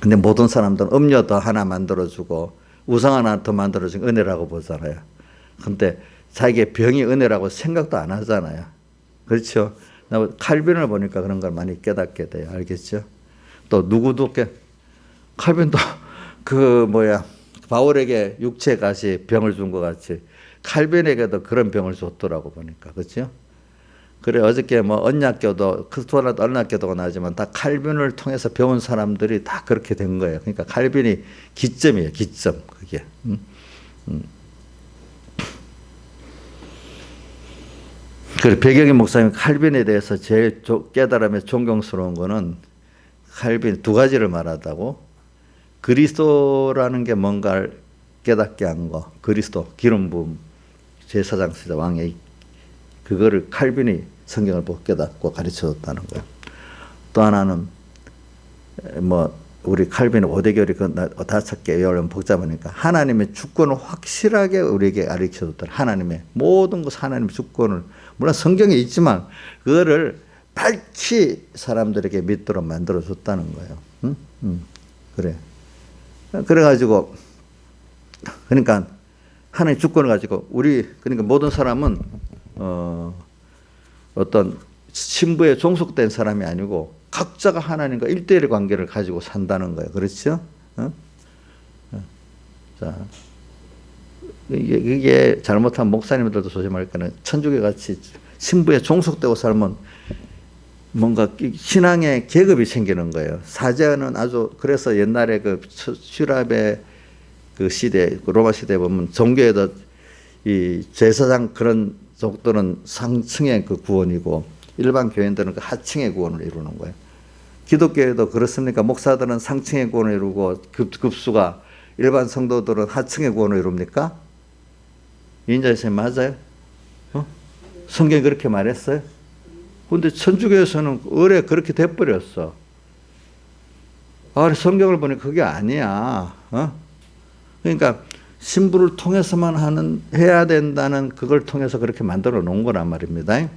근데 모든 사람들은 음료 더 하나 만들어주고 우상 하나 더 만들어주고 은혜라고 보잖아요. 근데 자기의 병이 은혜라고 생각도 안 하잖아요. 그렇죠? 칼빈을 보니까 그런 걸 많이 깨닫게 돼요. 알겠죠? 또 누구도 칼빈도 바울에게 육체 가시 병을 준 것 같이 칼빈에게도 그런 병을 줬더라고 보니까. 그렇죠? 그래, 어저께 언약교도, 크리스토나 언약교도가 나지만 다 칼빈을 통해서 배운 사람들이 다 그렇게 된 거예요. 그러니까 칼빈이 기점이에요, 기점. 그게. 그래, 배경의 목사님 칼빈에 대해서 제일 깨달음에 존경스러운 거는 칼빈 두 가지를 말하다고. 그리스도라는 게 뭔가를 깨닫게 한 거. 그리스도, 기름 부음, 제사장 시대 왕의 그거를 칼빈이 성경을 보고 깨닫고 가르쳐줬다는 거예요. 또 하나는 우리 칼빈의 5대결이 그 5개 외우려면 복잡하니까 하나님의 주권을 확실하게 우리에게 가르쳐줬다. 하나님의 모든 것, 하나님의 주권을 물론 성경에 있지만 그거를 밝히 사람들에게 믿도록 만들어줬다는 거예요. 그래. 그래가지고 그러니까 하나님의 주권을 가지고 그러니까 모든 사람은 어떤 신부에 종속된 사람이 아니고 각자가 하나님과 1대1의 관계를 가지고 산다는 거예요. 그렇죠? 자, 이게 잘못한 목사님들도 조심할 거는 천주교 같이 신부에 종속되고 살면 뭔가 신앙의 계급이 생기는 거예요. 사제는 아주 그래서 옛날에 슈랍의 시대, 로마 시대에 보면 종교에도 이 제사장 그런 종들은 상층의 구원이고 일반 교인들은 그 하층의 구원을 이루는 거예요. 기독교에도 그렇습니까? 목사들은 상층의 구원을 이루고 급수가 일반 성도들은 하층의 구원을 이룹니까? 이인자 선생님 맞아요? 성경이 그렇게 말했어요? 근데 천주교에서는 의뢰 그렇게 돼버렸어. 성경을 보니 그게 아니야. 그러니까 신부를 통해서만 해야 된다는 그걸 통해서 그렇게 만들어 놓은 거란 말입니다.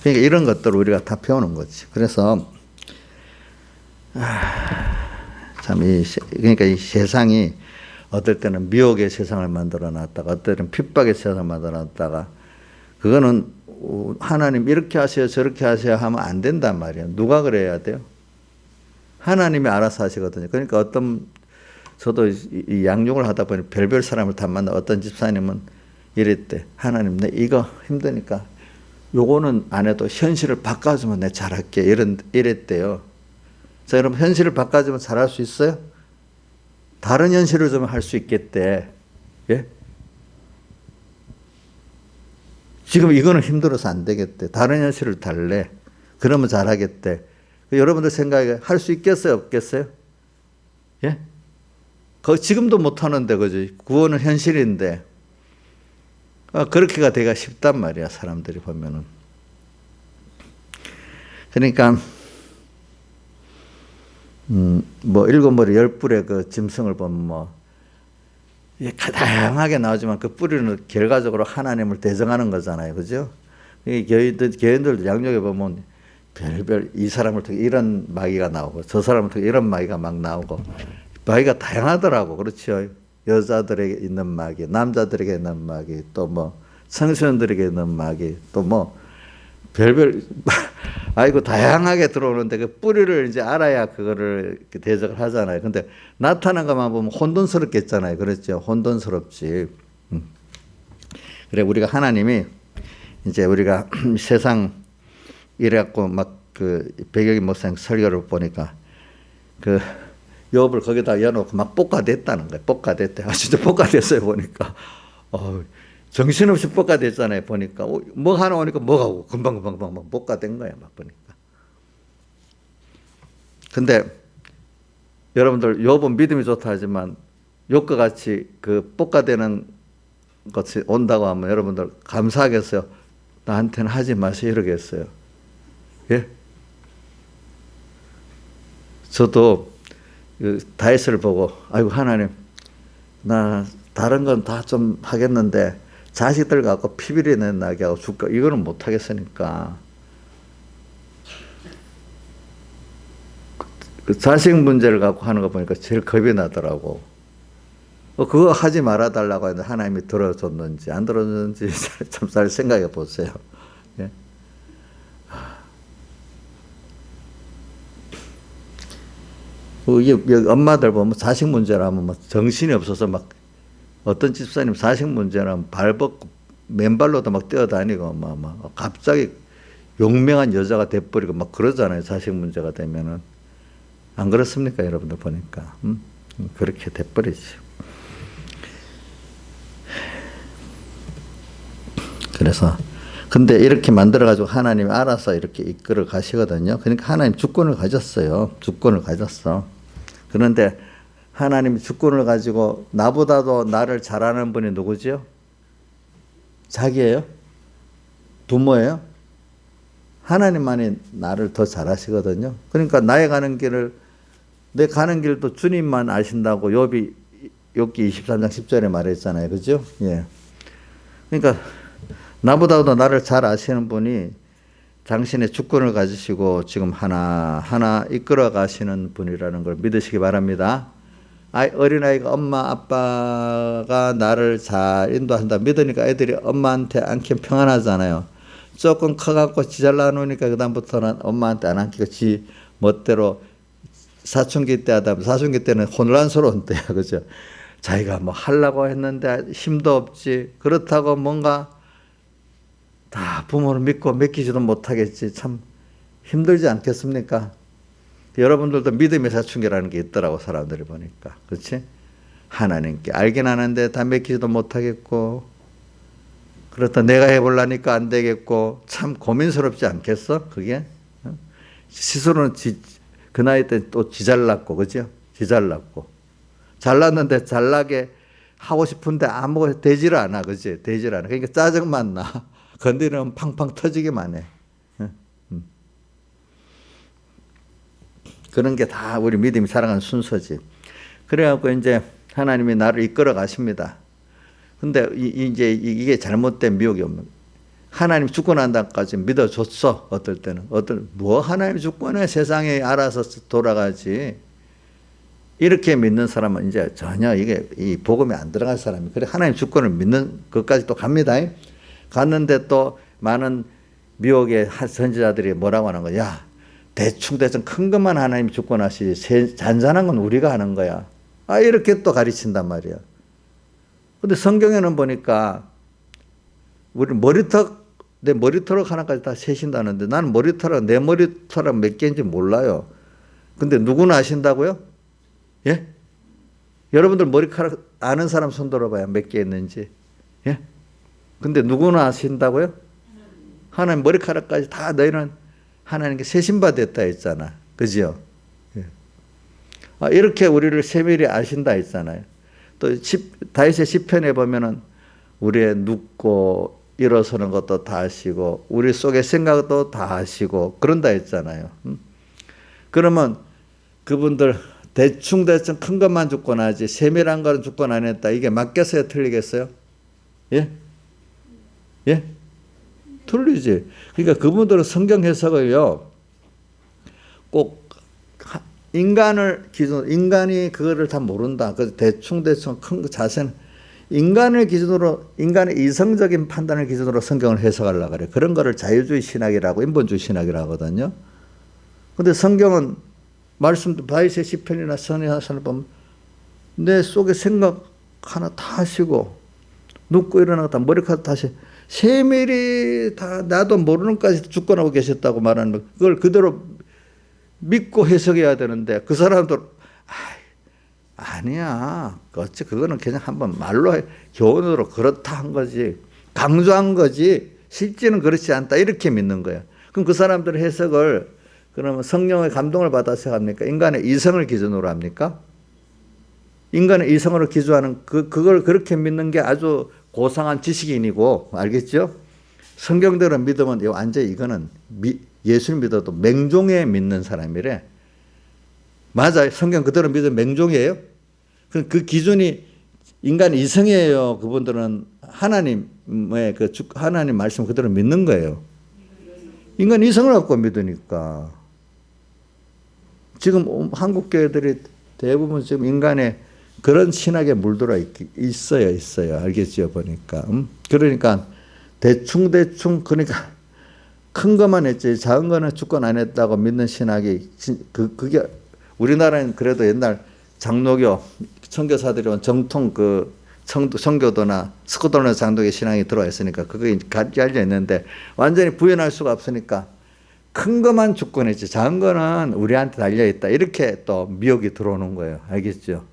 그러니까 이런 것들을 우리가 다 배우는 거지. 그래서 참 그러니까 이 세상이 어떨 때는 미혹의 세상을 만들어 놨다가 어떨 때는 핍박의 세상을 만들어 놨다가 그거는 하나님 이렇게 하세요 저렇게 하세요 하면 안 된단 말이에요. 누가 그래야 돼요? 하나님이 알아서 하시거든요. 그러니까 저도 이 양육을 하다 보니 별별 사람을 다 만나. 어떤 집사님은 이랬대. 하나님 내 이거 힘드니까 요거는 안 해도 현실을 바꿔주면 내가 잘할게. 이랬대요. 자, 여러분 현실을 바꿔주면 잘할 수 있어요? 다른 현실을 좀 할 수 있겠대. 예? 지금 이거는 힘들어서 안 되겠대. 다른 현실을 달래. 그러면 잘하겠대. 여러분들 생각에 할 수 있겠어요? 없겠어요? 예? 지금도 못하는데, 그지? 구원은 현실인데, 그렇게가 되기가 쉽단 말이야, 사람들이 보면은. 그러니까, 일곱 머리 열 뿔의 그 짐승을 보면 다양하게 나오지만 그 뿌리는 결과적으로 하나님을 대정하는 거잖아요. 그죠? 이 교인들도 양력에 보면 별별 이 사람을 통해 이런 마귀가 나오고 저 사람을 통해 이런 마귀가 막 나오고 마귀가 다양하더라고. 그렇죠. 여자들에게 있는 마귀, 남자들에게 있는 마귀, 또 청소년들에게 있는 마귀, 또 별별 아이고 다양하게 들어오는데 그 뿌리를 이제 알아야 그거를 대적을 하잖아요. 근데 나타난 것만 보면 혼돈스럽겠잖아요. 그렇죠. 혼돈스럽지. 그래 우리가 하나님이 이제 우리가 세상 이래갖고 막 그 백여기 목사님 설교를 보니까 그 욥을 거기다 열어놓고 막 볶아댔다는 거예요. 볶아댔대. 진짜 볶아댔어요 보니까. 정신없이 볶아댔잖아요 보니까. 뭐 하나 오니까 뭐가 오고 금방 막 볶아댄 거야 막 보니까. 근데 여러분들 욥은 믿음이 좋다 하지만 욥과 같이 그 볶아대는 것이 온다고 하면 여러분들 감사하겠어요? 나한테는 하지 마세요 이러겠어요. 예? 저도 다윗을 보고 아이고 하나님 나 다른 건 다 좀 하겠는데 자식들 갖고 피비리 나게 하고 죽고 이거는 못 하겠으니까 그 자식 문제를 갖고 하는 거 보니까 제일 겁이 나더라고. 그거 하지 말아 달라고 했는데 하나님이 들어줬는지 안 들어줬는지 참 잘 생각해 보세요. 예? 엄마들 보면 자식 문제라면 막 정신이 없어서 막 어떤 집사님 자식 문제라면 발 벗고 맨발로도 막 뛰어다니고 막 갑자기 용맹한 여자가 돼버리고 막 그러잖아요. 자식 문제가 되면은. 안 그렇습니까? 여러분들 보니까. 그렇게 돼버리지. 그래서 근데 이렇게 만들어가지고 하나님이 알아서 이렇게 이끌어 가시거든요. 그러니까 하나님 주권을 가졌어요. 주권을 가졌어. 그런데 하나님이 주권을 가지고 나보다도 나를 잘 아는 분이 누구죠? 자기예요? 부모예요? 하나님만이 나를 더 잘 아시거든요. 그러니까 나의 가는 길을 내 가는 길도 주님만 아신다고 욥기 23장 10절에 말했잖아요. 그죠? 예. 그러니까 나보다도 나를 잘 아시는 분이 당신의 주권을 가지시고 지금 하나하나 이끌어 가시는 분이라는 걸 믿으시기 바랍니다. 어린아이가 엄마 아빠가 나를 잘 인도한다 믿으니까 애들이 엄마한테 안기면 평안하잖아요. 조금 커갖고 지 잘나 놓으니까 그다음부터는 엄마한테 안 안기고 지 멋대로 사춘기 때 하다 사춘기 때는 혼란스러운 때야. 그죠? 자기가 뭐 하려고 했는데 힘도 없지. 그렇다고 뭔가 다 부모를 믿고 맡기지도 못하겠지. 참 힘들지 않겠습니까? 여러분들도 믿음의 사춘기라는 게 있더라고 사람들이 보니까. 그렇지? 하나님께 알긴 아는데 다 맡기지도 못하겠고 그렇다 내가 해보려니까 안 되겠고 참 고민스럽지 않겠어? 그게? 스스로는 그 나이 때 또 지잘났고 그죠? 지잘났고 잘났는데 잘나게 하고 싶은데 아무것도 되지를 않아. 그지? 되지를 않아. 그러니까 짜증만 나. 건드리면 팡팡 터지기만 해. 그런 게 다 우리 믿음이 살아가는 순서지. 그래갖고 이제 하나님이 나를 이끌어 가십니다. 근데 이제 이게 잘못된 미혹이 없는 하나님 주권한다까지 믿어줬어. 어떨 때는 하나님 주권에 세상에 알아서 돌아가지. 이렇게 믿는 사람은 이제 전혀 이게 이 복음에 안 들어갈 사람이 그래 하나님 주권을 믿는 것까지 또 갑니다. 갔는데 또 많은 미혹의 선지자들이 뭐라고 하는 거야? 야, 대충 큰 것만 하나님 주권하시지 잔잔한 건 우리가 하는 거야. 이렇게 또 가르친단 말이야. 근데 성경에는 보니까 우리 내 머리털 하나까지 다 세신다는데 나는 내 머리털은 몇 개인지 몰라요. 근데 누구나 아신다고요? 예? 여러분들 머리카락 아는 사람 손 들어봐요. 몇 개 있는지. 예? 근데 누구나 아신다고요? 하나님 머리카락까지 다 너희는 하나님께 세신받았다 했잖아. 그죠? 예. 이렇게 우리를 세밀히 아신다 했잖아요. 또 다윗의 시편에 보면은 우리의 눕고 일어서는 것도 다 아시고 우리 속의 생각도 다 아시고 그런다 했잖아요. 그러면 그분들 대충 큰 것만 죽건 하지 세밀한 거는 죽건 안 했다. 이게 맞겠어요? 틀리겠어요? 예? 예? 틀리지. 그러니까 그분들은 성경 해석을요, 꼭 인간을 기준으로, 인간이 그거를 다 모른다. 그 대충 큰 자세는 인간을 기준으로, 인간의 이성적인 판단을 기준으로 성경을 해석하려고 그래요. 그런 거를 자유주의 신학이라고, 인본주의 신학이라고 하거든요. 근데 성경은 말씀도 다윗의 시편이나 선지자를 보면 내 속에 생각 하나 다 하시고 눕고 일어나다 머리카락 다시 세밀히 다 나도 모르는 까지 주권하고 계셨다고 말하는 거, 그걸 그대로 믿고 해석해야 되는데 그 사람들 아니야. 어찌 그거는 그냥 한번 말로 교훈으로 그렇다 한 거지. 강조한 거지. 실제는 그렇지 않다. 이렇게 믿는 거야. 그럼 그 사람들의 해석을 그러면 성령의 감동을 받아서 합니까? 인간의 이성을 기준으로 합니까? 인간의 이성으로 기준하는 그걸 그렇게 믿는 게 아주 고상한 지식인이고, 알겠죠? 성경대로 믿으면 완전히 이거는 예수를 믿어도 맹종에 믿는 사람이래. 맞아요. 성경 그대로 믿으면 맹종이에요. 그 기준이 인간 이성이에요. 그분들은 하나님의 하나님 말씀 그대로 믿는 거예요. 인간 이성을 갖고 믿으니까. 지금 한국 교회들이 대부분 지금 인간의 그런 신학에 물들어 있어요. 알겠죠? 보니까. 그러니까 대충 그러니까 큰 것만 했지 작은 거는 주권 안 했다고 믿는 신학이 그게 우리나라는 그래도 옛날 장로교 선교사들이 온 정통 청교도나 스코틀랜드 장로교 신앙이 들어와 있으니까 그게 깔려 있는데 완전히 부인할 수가 없으니까 큰 것만 주권했지 작은 거는 우리한테 달려 있다 이렇게 또 미혹이 들어오는 거예요. 알겠죠?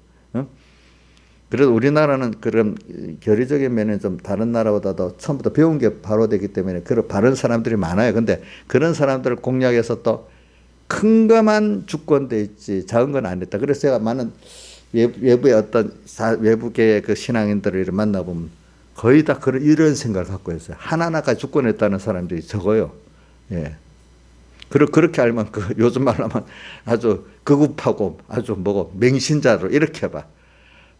그래도 우리나라는 그런 교리적인 면에 좀 다른 나라보다도 처음부터 배운 게 바로 되기 때문에 그런 바른 사람들이 많아요. 근데 그런 사람들을 공략해서 또 큰 것만 주권돼 있지 작은 건 안 됐다. 그래서 제가 많은 외부의 어떤 외부계의 그 신앙인들을 만나보면 거의 다 이런 생각을 갖고 있어요. 하나하나까지 주권했다는 사람들이 적어요. 예. 그렇게 알면 요즘 말로 하면 아주 극우파고 아주 맹신자로 이렇게 봐.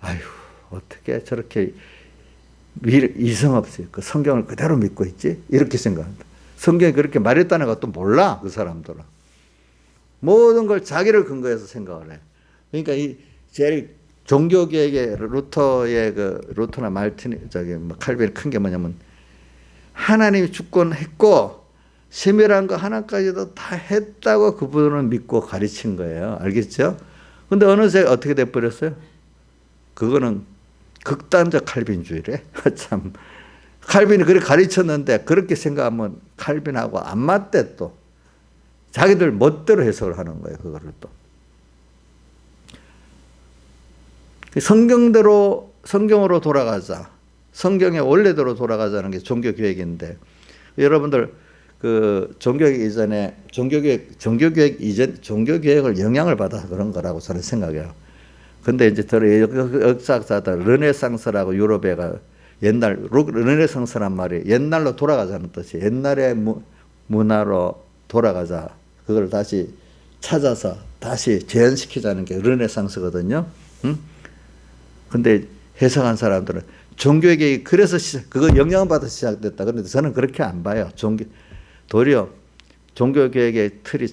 아유, 어떻게 저렇게 이성 없이 그 성경을 그대로 믿고 있지? 이렇게 생각한다. 성경이 그렇게 말했다는 것도 몰라, 그 사람들은. 모든 걸 자기를 근거해서 생각을 해. 그러니까 제일 종교계의 루터나 칼빈 큰 게 뭐냐면 하나님이 주권했고 세밀한 거 하나까지도 다 했다고 그분은 믿고 가르친 거예요. 알겠죠? 근데 어느새 어떻게 돼버렸어요? 그거는 극단적 칼빈주의래. 참. 칼빈이 그렇게 가르쳤는데 그렇게 생각하면 칼빈하고 안 맞대 또. 자기들 멋대로 해석을 하는 거예요. 그거를 또. 성경으로 돌아가자. 성경의 원래대로 돌아가자는 게 종교개혁인데 여러분들 종교개혁 이전에 종교개혁을 영향을 받아서 그런 거라고 저는 생각해요. 근데 이제 역사학자들 르네상스라고 유럽에가 옛날 르네상스란 말이 옛날로 돌아가자는 뜻이 옛날의 문화로 돌아가자. 그걸 다시 찾아서 다시 재현시키자는 게 르네상스거든요. 근데 해석한 사람들은 종교개혁이 그래서 그거 영향을 받아서 시작됐다. 그런데 저는 그렇게 안 봐요. 도리어 종교개혁의 틀이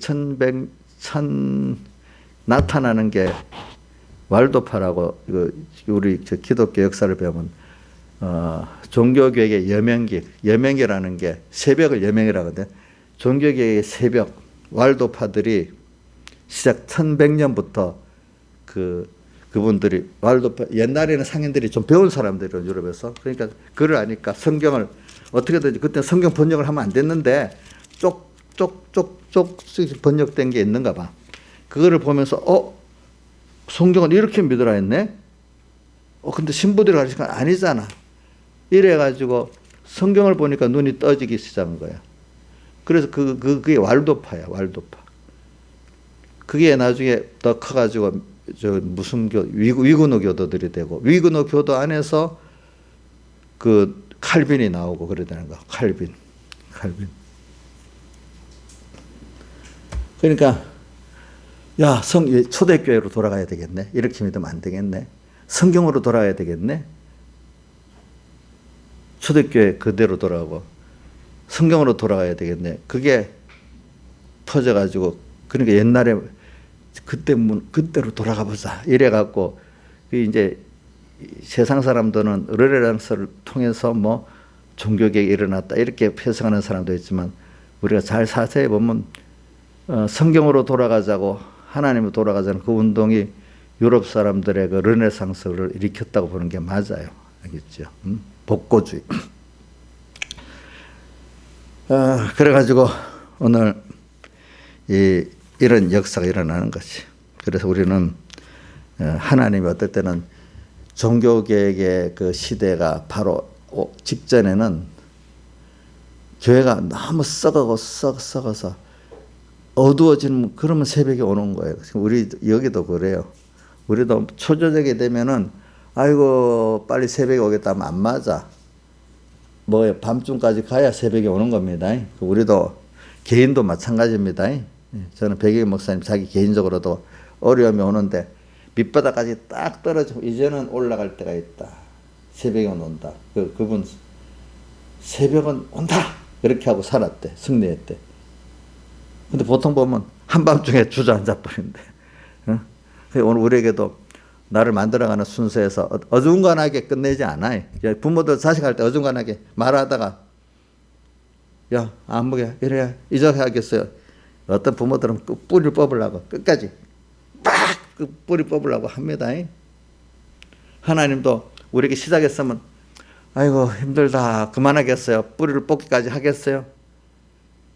나타나는 게 왈도파라고 우리 기독교 역사를 배우면 종교개혁의 여명기라는 게 새벽을 여명이라고 하거든요. 종교개혁의 새벽 왈도파들이 시작 1100년부터 그분들이 왈도파 옛날에는 상인들이 좀 배운 사람들이요 유럽에서. 그러니까 그걸 아니까 성경을 어떻게든지 그때 성경 번역을 하면 안 됐는데 쪽쪽쪽쪽 번역된 게 있는가 봐. 그거를 보면서 성경은 이렇게 믿으라 했네. 근데 신부들이 가르치니까 아니잖아. 이래가지고 성경을 보니까 눈이 떠지기 시작한 거야. 그래서 그게 왈도파야, 왈도파. 그게 나중에 더 커가지고 무슨 위구노 교도들이 되고, 위구노 교도 안에서 그 칼빈이 나오고 그러다는 거. 칼빈. 그러니까 야, 초대교회로 돌아가야 되겠네. 이렇게 믿으면 안 되겠네. 성경으로 돌아가야 되겠네. 초대교회 그대로 돌아가고 성경으로 돌아가야 되겠네. 그게 터져가지고, 그러니까 옛날에 그때로 돌아가 보자 이래갖고, 이제 세상 사람들은 르네상스를 통해서 뭐 종교개혁이 일어났다 이렇게 해석하는 사람도 있지만, 우리가 잘 자세히 보면 성경으로 돌아가자고, 하나님으로 돌아가자는 그 운동이 유럽 사람들의 그 르네상스를 일으켰다고 보는 게 맞아요. 알겠죠? 복고주의. 그래가지고 오늘 이런 역사가 일어나는 거지. 그래서 우리는 하나님이 어떨 때는 종교개혁의 그 시대가 바로 직전에는 교회가 너무 썩어서 어두워지면, 그러면 새벽이 오는 거예요. 우리 여기도 그래요. 우리도 초저녁이 되면은 아이고 빨리 새벽이 오겠다 하면 안 맞아. 뭐 밤중까지 가야 새벽이 오는 겁니다. 우리도 개인도 마찬가지입니다. 저는 백일 목사님 자기 개인적으로도 어려움이 오는데 밑바닥까지 딱 떨어지고 이제는 올라갈 때가 있다. 새벽이 온다. 그분 새벽은 온다 이렇게 하고 살았대. 승리했대. 근데 보통 보면 한밤중에 주저앉아 버린대. 오늘 우리에게도 나를 만들어가는 순서에서 어중간하게 끝내지 않아요. 부모들 자식할 때 어중간하게 말하다가 야 안 먹여 이래야 이적하겠어요. 어떤 부모들은 그 뿌리를 뽑으려고 끝까지 막 그 뿌리 뽑으려고 합니다. 하나님도 우리에게 시작했으면 아이고 힘들다 그만하겠어요. 뿌리를 뽑기까지 하겠어요.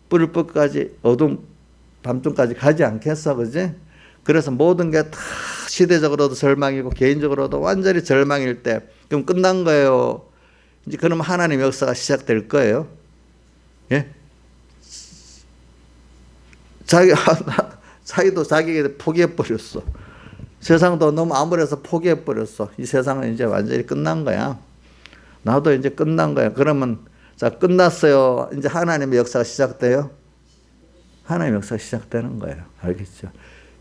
뿌리를 뽑기까지 어두운 밤중까지 가지 않겠어, 그지? 그래서 모든 게 다 시대적으로도 절망이고 개인적으로도 완전히 절망일 때, 그럼 끝난 거예요. 이제 그럼 하나님 역사가 시작될 거예요. 예? 자기도 자기에게 포기해버렸어. 세상도 너무 암울해서 포기해버렸어. 이 세상은 이제 완전히 끝난 거야. 나도 이제 끝난 거야. 그러면 자, 끝났어요. 이제 하나님의 역사가 시작돼요. 하나님의 역사가 시작되는 거예요. 알겠죠?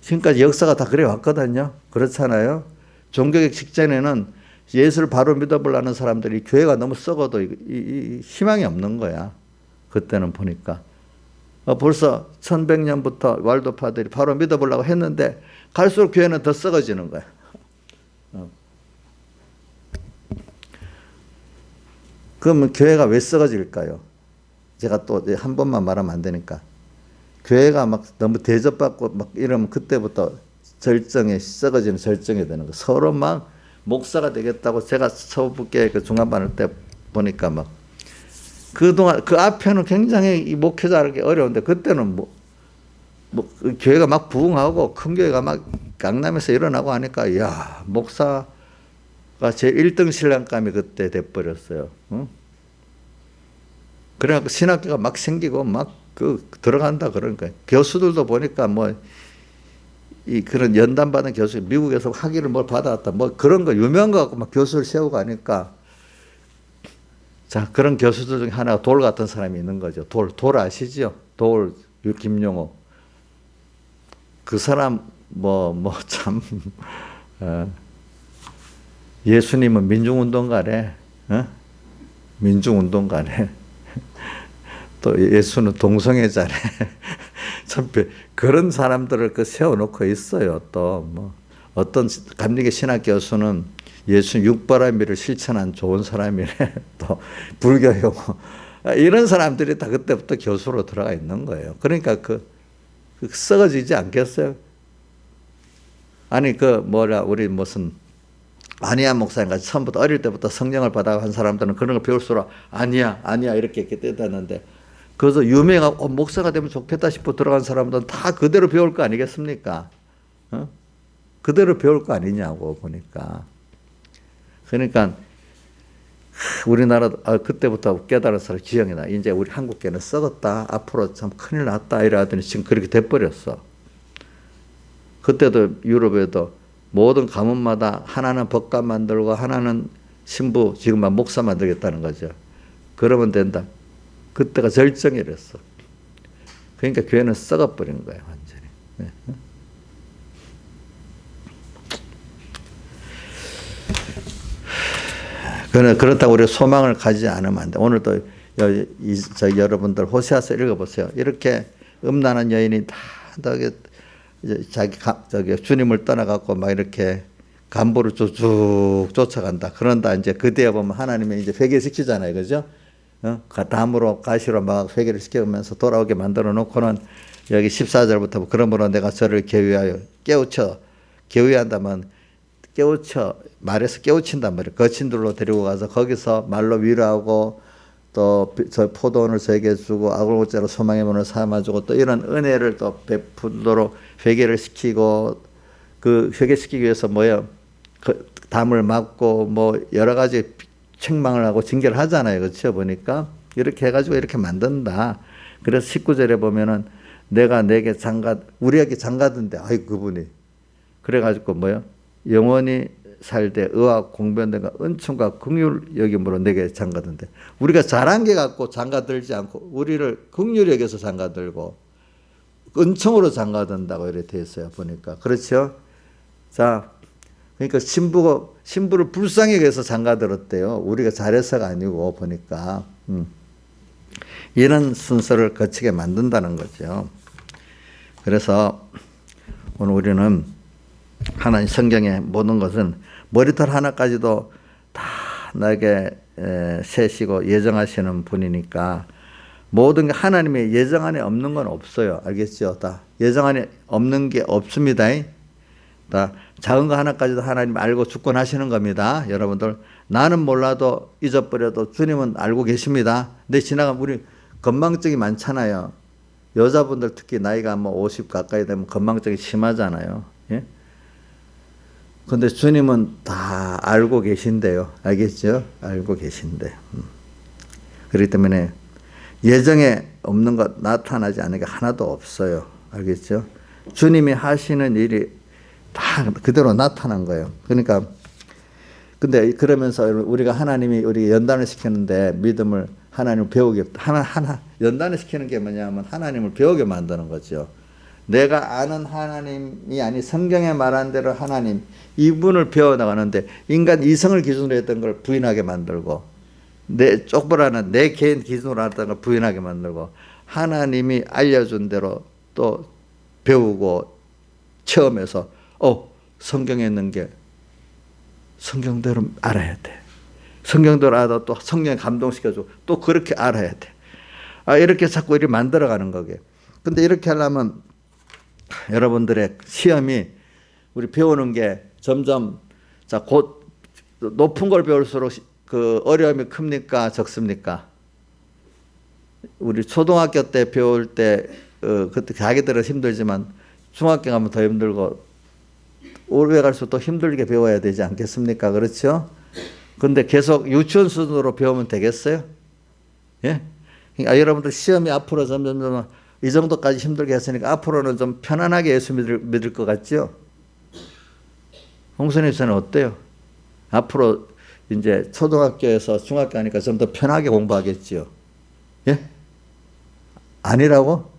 지금까지 역사가 다 그래 왔거든요. 그렇잖아요. 종교개혁 직전에는 예수를 바로 믿어보려는 사람들이 교회가 너무 썩어도 희망이 없는 거야. 그때는 보니까. 벌써 1100년부터 왈도파들이 바로 믿어보려고 했는데 갈수록 교회는 더 썩어지는 거야. 그러면 교회가 왜 썩어질까요? 제가 또 한 번만 말하면 안 되니까. 교회가 막 너무 대접받고 막 이러면 그때부터 썩어지는 절정이 되는 거. 서로 막 목사가 되겠다고, 제가 서북계 그 중간반을 때 보니까 막 그동안 그 앞에는 굉장히 이 목회자 하기 어려운데, 그때는 교회가 막 부흥하고 큰 교회가 막 강남에서 일어나고 하니까 야, 목사가 제 1등 신랑감이 그때 돼버렸어요. 응? 그래갖고 신학교가 막 생기고 막 들어간다 그러니까. 교수들도 보니까 그런 연단 받은 교수, 미국에서 학위를 뭘 받아왔다 그런 거 유명한 거 갖고 막 교수를 세우고 하니까, 자, 그런 교수들 중에 하나가 돌 같은 사람이 있는 거죠. 돌 아시죠? 김용호. 그 사람 참 예수님은 민중운동가래. 민중운동가래. 또 예수는 동성애자래. 참 그런 사람들을 세워놓고 있어요. 또 어떤 감리교 신학 교수는 예수 육바라밀을 실천한 좋은 사람이래. 또 불교용 이런 사람들이 다 그때부터 교수로 들어가 있는 거예요. 그러니까 썩어지지 않겠어요? 아니 우리 무슨 아니야 목사님 같이 처음부터 어릴 때부터 성령을 받아 한 사람들은 그런 걸 배울수록 아니야 이렇게 뜯었는데, 그래서 유명한 목사가 되면 좋겠다 싶어 들어간 사람들은 다 그대로 배울 거 아니겠습니까? 그대로 배울 거 아니냐고 보니까. 그러니까 우리나라 그때부터 깨달았어요. 기억이 나. 이제 우리 한국계는 썩었다. 앞으로 참 큰일 났다. 이러더니 지금 그렇게 돼버렸어. 그때도 유럽에도 모든 가문마다 하나는 법관 만들고 하나는 신부, 지금 막 목사 만들겠다는 거죠. 그러면 된다. 그때가 절정이랬어. 그러니까 교회는 썩어버린 거예요, 완전히. 네. 그렇다고 우리 소망을 가지지 않으면 안 돼. 오늘도 여러분들 호세아서 읽어보세요. 이렇게 음란한 여인이 다 자기 주님을 떠나갖고 막 이렇게 간부를 쭉 쫓아간다. 그런다 이제 그때에 보면 하나님이 이제 회개시키잖아요, 그죠? 담으로 가시로 막 회개를 시켜오면서 돌아오게 만들어 놓고는 여기 14절부터 그러므로 내가 저를 계위하여 깨우쳐 계위한다면 깨우쳐 말해서 깨우친단 말이에요. 거친들로 데리고 가서 거기서 말로 위로하고 또 저 포도원을 저에게 주고 아굴고자로 소망의 문을 삼아주고 또 이런 은혜를 또 베풀도록 회개를 시키고 그 회개시키기 위해서 뭐예요? 그 담을 막고 뭐 여러 가지 책망을 하고 징계를 하잖아요. 그렇죠? 보니까 이렇게 해가지고 이렇게 만든다. 그래서 19절에 보면은 내가 내게 우리에게 장가든데 아이 그분이 그래가지고 뭐요? 영원히 살되 의와 공변된가 은총과 긍휼 여김으로 내게 장가든데 우리가 잘한 게 갖고 장가들지 않고 우리를 긍휼 여겨서 장가들고 은총으로 장가든다고 이렇게 되어 있어요. 보니까 그렇죠? 자, 그러니까 신부를 불쌍히 여겨서 장가들었대요. 우리가 잘해서가 아니고 보니까 이런 순서를 거치게 만든다는 거죠. 그래서 오늘 우리는 하나님 성경의 모든 것은 머리털 하나까지도 다 나에게 세시고 예정하시는 분이니까 모든 게 하나님의 예정 안에 없는 건 없어요. 알겠죠? 다 예정 안에 없는 게 없습니다. 다 작은 거 하나까지도 하나님 알고 주권하시는 겁니다. 여러분들 나는 몰라도 잊어버려도 주님은 알고 계십니다. 근데 지나가면 우리 건망증이 많잖아요. 여자분들 특히 나이가 뭐 50 가까이 되면 건망증이 심하잖아요. 예? 근데 주님은 다 알고 계신데요. 알겠죠? 알고 계신데. 그렇기 때문에 예정에 없는 것 나타나지 않는 게 하나도 없어요. 알겠죠? 주님이 하시는 일이 다 그대로 나타난 거예요. 그러니까 근데 그러면서 우리가 하나님이 우리 연단을 시키는데 믿음을 하나님을 배우게 연단을 시키는 게 뭐냐면 하나님을 배우게 만드는 거죠. 내가 아는 하나님이 아니 성경에 말한 대로 하나님 이분을 배워나가는데 인간 이성을 기준으로 했던 걸 부인하게 만들고 내 쪽보라는 내 개인 기준으로 했던 걸 부인하게 만들고 하나님이 알려준 대로 또 배우고 체험해서 성경에 있는 게 성경대로 알아야 돼. 성경대로 알아도 또 성령에 감동시켜주고 또 그렇게 알아야 돼. 이렇게 자꾸 이렇게 만들어가는 거게. 근데 이렇게 하려면 여러분들의 시험이 우리 배우는 게 점점 곧 높은 걸 배울수록 그 어려움이 큽니까 적습니까? 우리 초등학교 때 배울 때 그때 자기들은 힘들지만 중학교 가면 더 힘들고 오래 갈수록 더 힘들게 배워야 되지 않겠습니까? 그렇죠? 근데 계속 유치원 수준으로 배우면 되겠어요? 예? 그러니까 여러분들 시험이 앞으로 점점 이 정도까지 힘들게 했으니까 앞으로는 좀 편안하게 예수 믿을 것 같죠? 홍선희 씨는 어때요? 앞으로 이제 초등학교에서 중학교 하니까 좀 더 편하게 공부하겠죠? 예? 아니라고?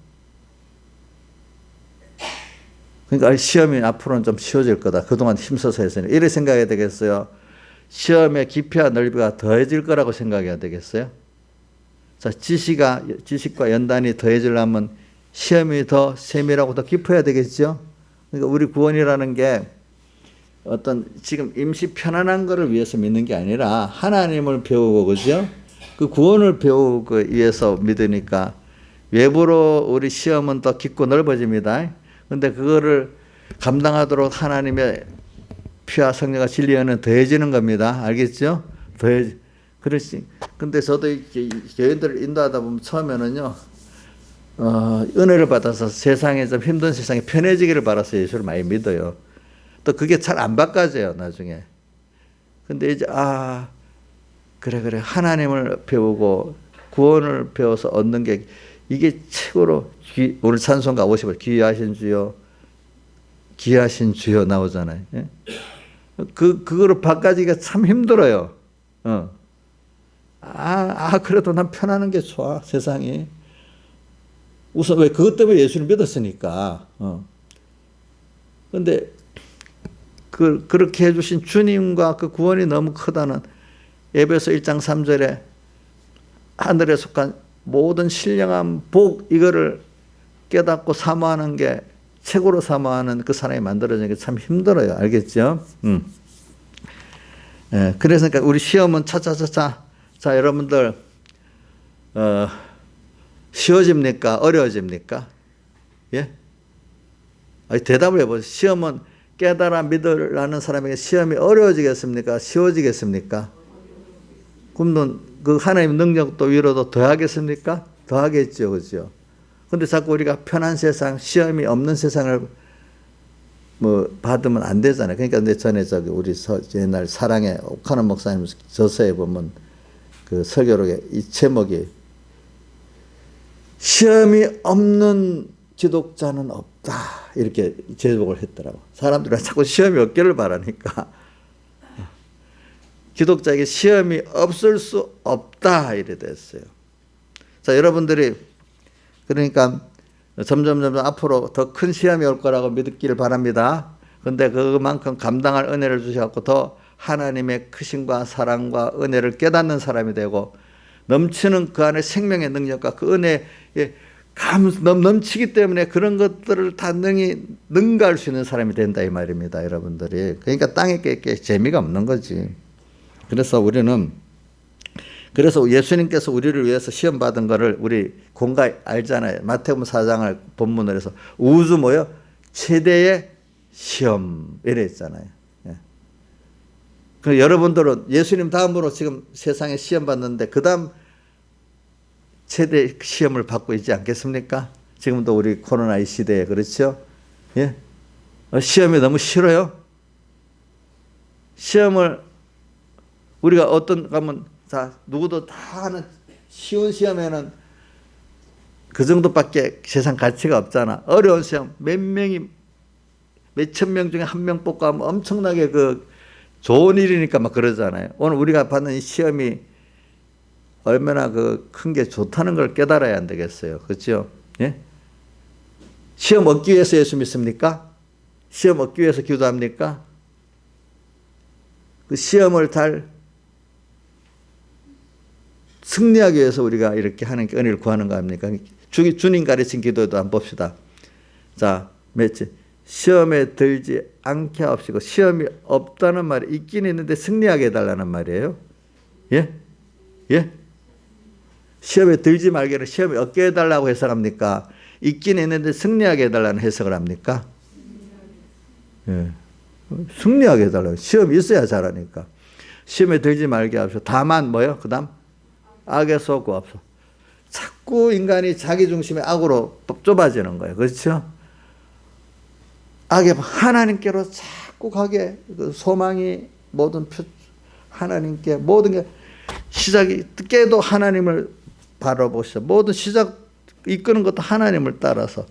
그러니까 시험이 앞으로는 좀 쉬워질 거다. 그동안 힘써서 했으니까. 이렇게 생각해야 되겠어요? 시험의 깊이와 넓이가 더해질 거라고 생각해야 되겠어요? 자, 지식과 연단이 더해지려면 시험이 더 세밀하고 더 깊어야 되겠죠? 그러니까 우리 구원이라는 게 어떤 지금 임시 편안한 거를 위해서 믿는 게 아니라 하나님을 배우고, 그죠? 그 구원을 배우기 위해서 믿으니까 외부로 우리 시험은 더 깊고 넓어집니다. 근데 그거를 감당하도록 하나님의 피와 성령과 진리는 더해지는 겁니다. 알겠죠? 그렇지. 근데 저도 교인들을 인도하다 보면 처음에는요, 은혜를 받아서 세상에 좀 힘든 세상에 편해지기를 바라서 예수를 많이 믿어요. 또 그게 잘 안 바꿔져요, 나중에. 근데 이제, 그래. 하나님을 배우고 구원을 배워서 얻는 게 이게 최고로 오늘 찬송가 50을 귀하신 주여 귀하신 주여 나오잖아요. 예? 그거를 바꿔지기가 참 힘들어요. 그래도 난 편안한 게 좋아, 세상이. 우선 왜 그것 때문에 예수를 믿었으니까. 근데 그렇게 해주신 주님과 그 구원이 너무 크다는 에베소 1장 3절에 하늘에 속한 모든 신령한 복, 이거를 깨닫고 사모하는 게, 최고로 사모하는 그 사람이 만들어지는 게 참 힘들어요. 알겠죠? 예, 그래서 그러니까 우리 시험은 자, 여러분들, 쉬워집니까? 어려워집니까? 예? 대답을 해보세요. 시험은 깨달아 믿으라는 사람에게 시험이 어려워지겠습니까? 쉬워지겠습니까? 그럼 그 하나님 능력도 위로도 더하겠습니까? 더하겠죠. 그죠? 근데 자꾸 우리가 편한 세상, 시험이 없는 세상을 받으면 안 되잖아요. 그러니까 내 전에 우리 옛날 사랑의 옥하는 목사님 저서에 보면 그 설교록에 이 제목이 시험이 없는 기독자는 없다, 이렇게 제목을 했더라고. 사람들은 자꾸 시험이 없기를 바라니까 기독자에게 시험이 없을 수 없다, 이래 됐어요. 자, 여러분들이 그러니까 점점 앞으로 더 큰 시험이 올 거라고 믿기를 바랍니다. 근데 그만큼 감당할 은혜를 주셔서 더 하나님의 크심과 사랑과 은혜를 깨닫는 사람이 되고, 넘치는 그 안에 생명의 능력과 그 은혜에 넘치기 때문에 그런 것들을 다 능가할 수 있는 사람이 된다, 이 말입니다, 여러분들이. 그러니까 땅에 재미가 없는 거지. 그래서 예수님께서 우리를 위해서 시험 받은 거를 우리 공가 알잖아요. 마태복음 4장을 본문으로 해서 우주 최대의 시험, 이래 있잖아요. 예. 그 여러분들은 예수님 다음으로 지금 세상에 시험 받는데 그 다음 최대 시험을 받고 있지 않겠습니까? 지금도 우리 코로나 이 시대에, 그렇죠? 예? 시험이 너무 싫어요. 시험을 우리가 누구도 다 하는 쉬운 시험에는 그 정도밖에 세상 가치가 없잖아. 어려운 시험, 몇천 명 중에 한 명 뽑고 하면 엄청나게 좋은 일이니까 막 그러잖아요. 오늘 우리가 받는 이 시험이 얼마나 큰 게 좋다는 걸 깨달아야 안 되겠어요. 그렇죠? 예? 시험 얻기 위해서 예수 믿습니까? 시험 얻기 위해서 기도합니까? 그 시험을 잘 승리하기 위해서 우리가 이렇게 하나님께 은혜를 구하는 거 아닙니까? 주님 가르친 기도도 한번 봅시다. 자, 몇째? 시험에 들지 않게 하옵시고. 시험이 없다는 말이 있긴 있는데 승리하게 해달라는 말이에요. 예? 예? 시험에 들지 말게 하는 시험이 없게 해달라고 해석합니까? 있긴 있는데 승리하게 해달라는 해석을 합니까? 예. 승리하게 해달라고. 시험이 있어야 잘하니까. 시험에 들지 말게 하옵시고. 다만 그 다음? 악에서 구하옵소서. 자꾸 인간이 자기 중심의 악으로 좁아지는 거예요. 그렇죠? 악에 하나님께로 자꾸 가게, 소망이 하나님께 모든 게 시작이 깨도 하나님을 바라보시죠. 모든 시작 이끄는 것도 하나님을 따라서.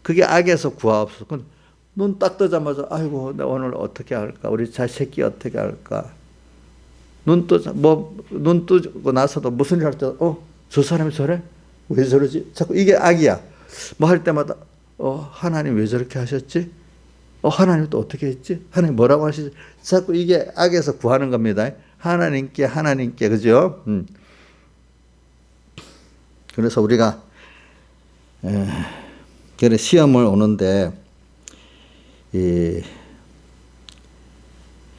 그게 악에서 구하옵소서. 눈 딱 뜨자마자 아이고 나 오늘 어떻게 할까? 우리 자식이 어떻게 할까? 눈 뜨고 나서도 무슨 일 할 때 저 사람이 저래? 왜 저러지? 자꾸 이게 악이야. 할 때마다 하나님 왜 저렇게 하셨지? 하나님 또 어떻게 했지? 하나님 뭐라고 하시지? 자꾸 이게 악에서 구하는 겁니다. 하나님께 그죠? 그래서 우리가 시험을 오는데 이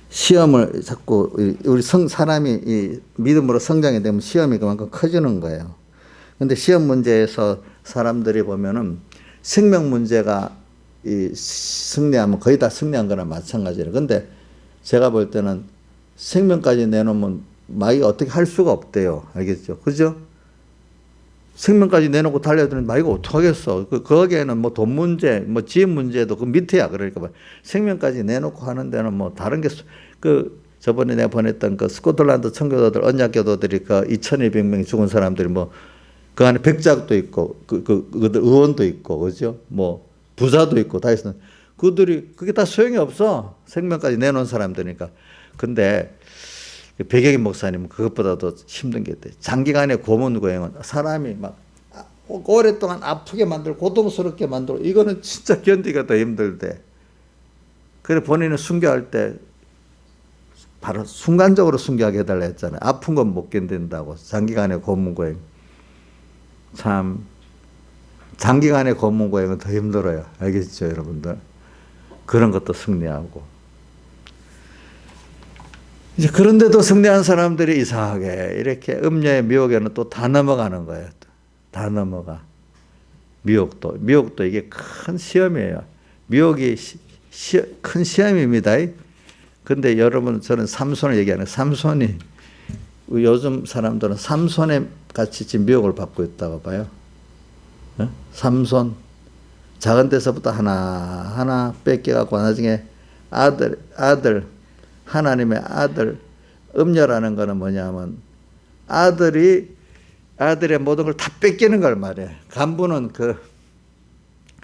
시험을 자꾸 우리 사람이 이 믿음으로 성장이 되면 시험이 그만큼 커지는 거예요. 그런데 시험 문제에서 사람들이 보면은 생명 문제가 승리하면 거의 다 승리한 거나 마찬가지예요. 그런데 제가 볼 때는 생명까지 내놓으면 마귀가 어떻게 할 수가 없대요. 알겠죠? 그죠? 생명까지 내놓고 달려드는 마귀가 어떡하겠어. 거기에는 돈 문제, 집 문제도 그 밑에야. 그러니까 생명까지 내놓고 하는 데는 다른 게, 저번에 내가 보냈던 스코틀랜드 청교도들, 언약교도들이 2,200명이 죽은 사람들이 그 안에 백작도 있고, 의원도 있고, 그죠? 부자도 있고, 다 있어. 그들이 그게 다 소용이 없어. 생명까지 내놓은 사람들이니까. 근데 백영희 목사님은 그것보다도 힘든 게 있대. 장기간의 고문고행은 사람이 막 오랫동안 아프게 만들고 고통스럽게 만들고 이거는 진짜 견디기가 더 힘들대. 그래 본인은 순교할 때 바로 순간적으로 순교하게 해달라 했잖아요. 아픈 건 못 견딘다고. 장기간의 고문고행. 참 장기간의 고문고행은 더 힘들어요. 알겠죠 여러분들. 그런 것도 승리하고. 이제 그런데도 승리한 사람들이 이상하게 이렇게 음녀의 미혹에는 또 다 넘어가는 거예요. 다 넘어가. 미혹도 이게 큰 시험이에요. 미혹이 큰 시험입니다. 근데 여러분 저는 삼손을 얘기하는 삼손이 요즘 사람들은 삼손에 같이 지금 미혹을 받고 있다고 봐요. 삼손 작은 데서부터 하나 뺏겨갖고 나중에 아들 하나님의 아들 음녀라는 거는 뭐냐면 아들의 모든 걸 다 뺏기는 걸 말해. 간부는 그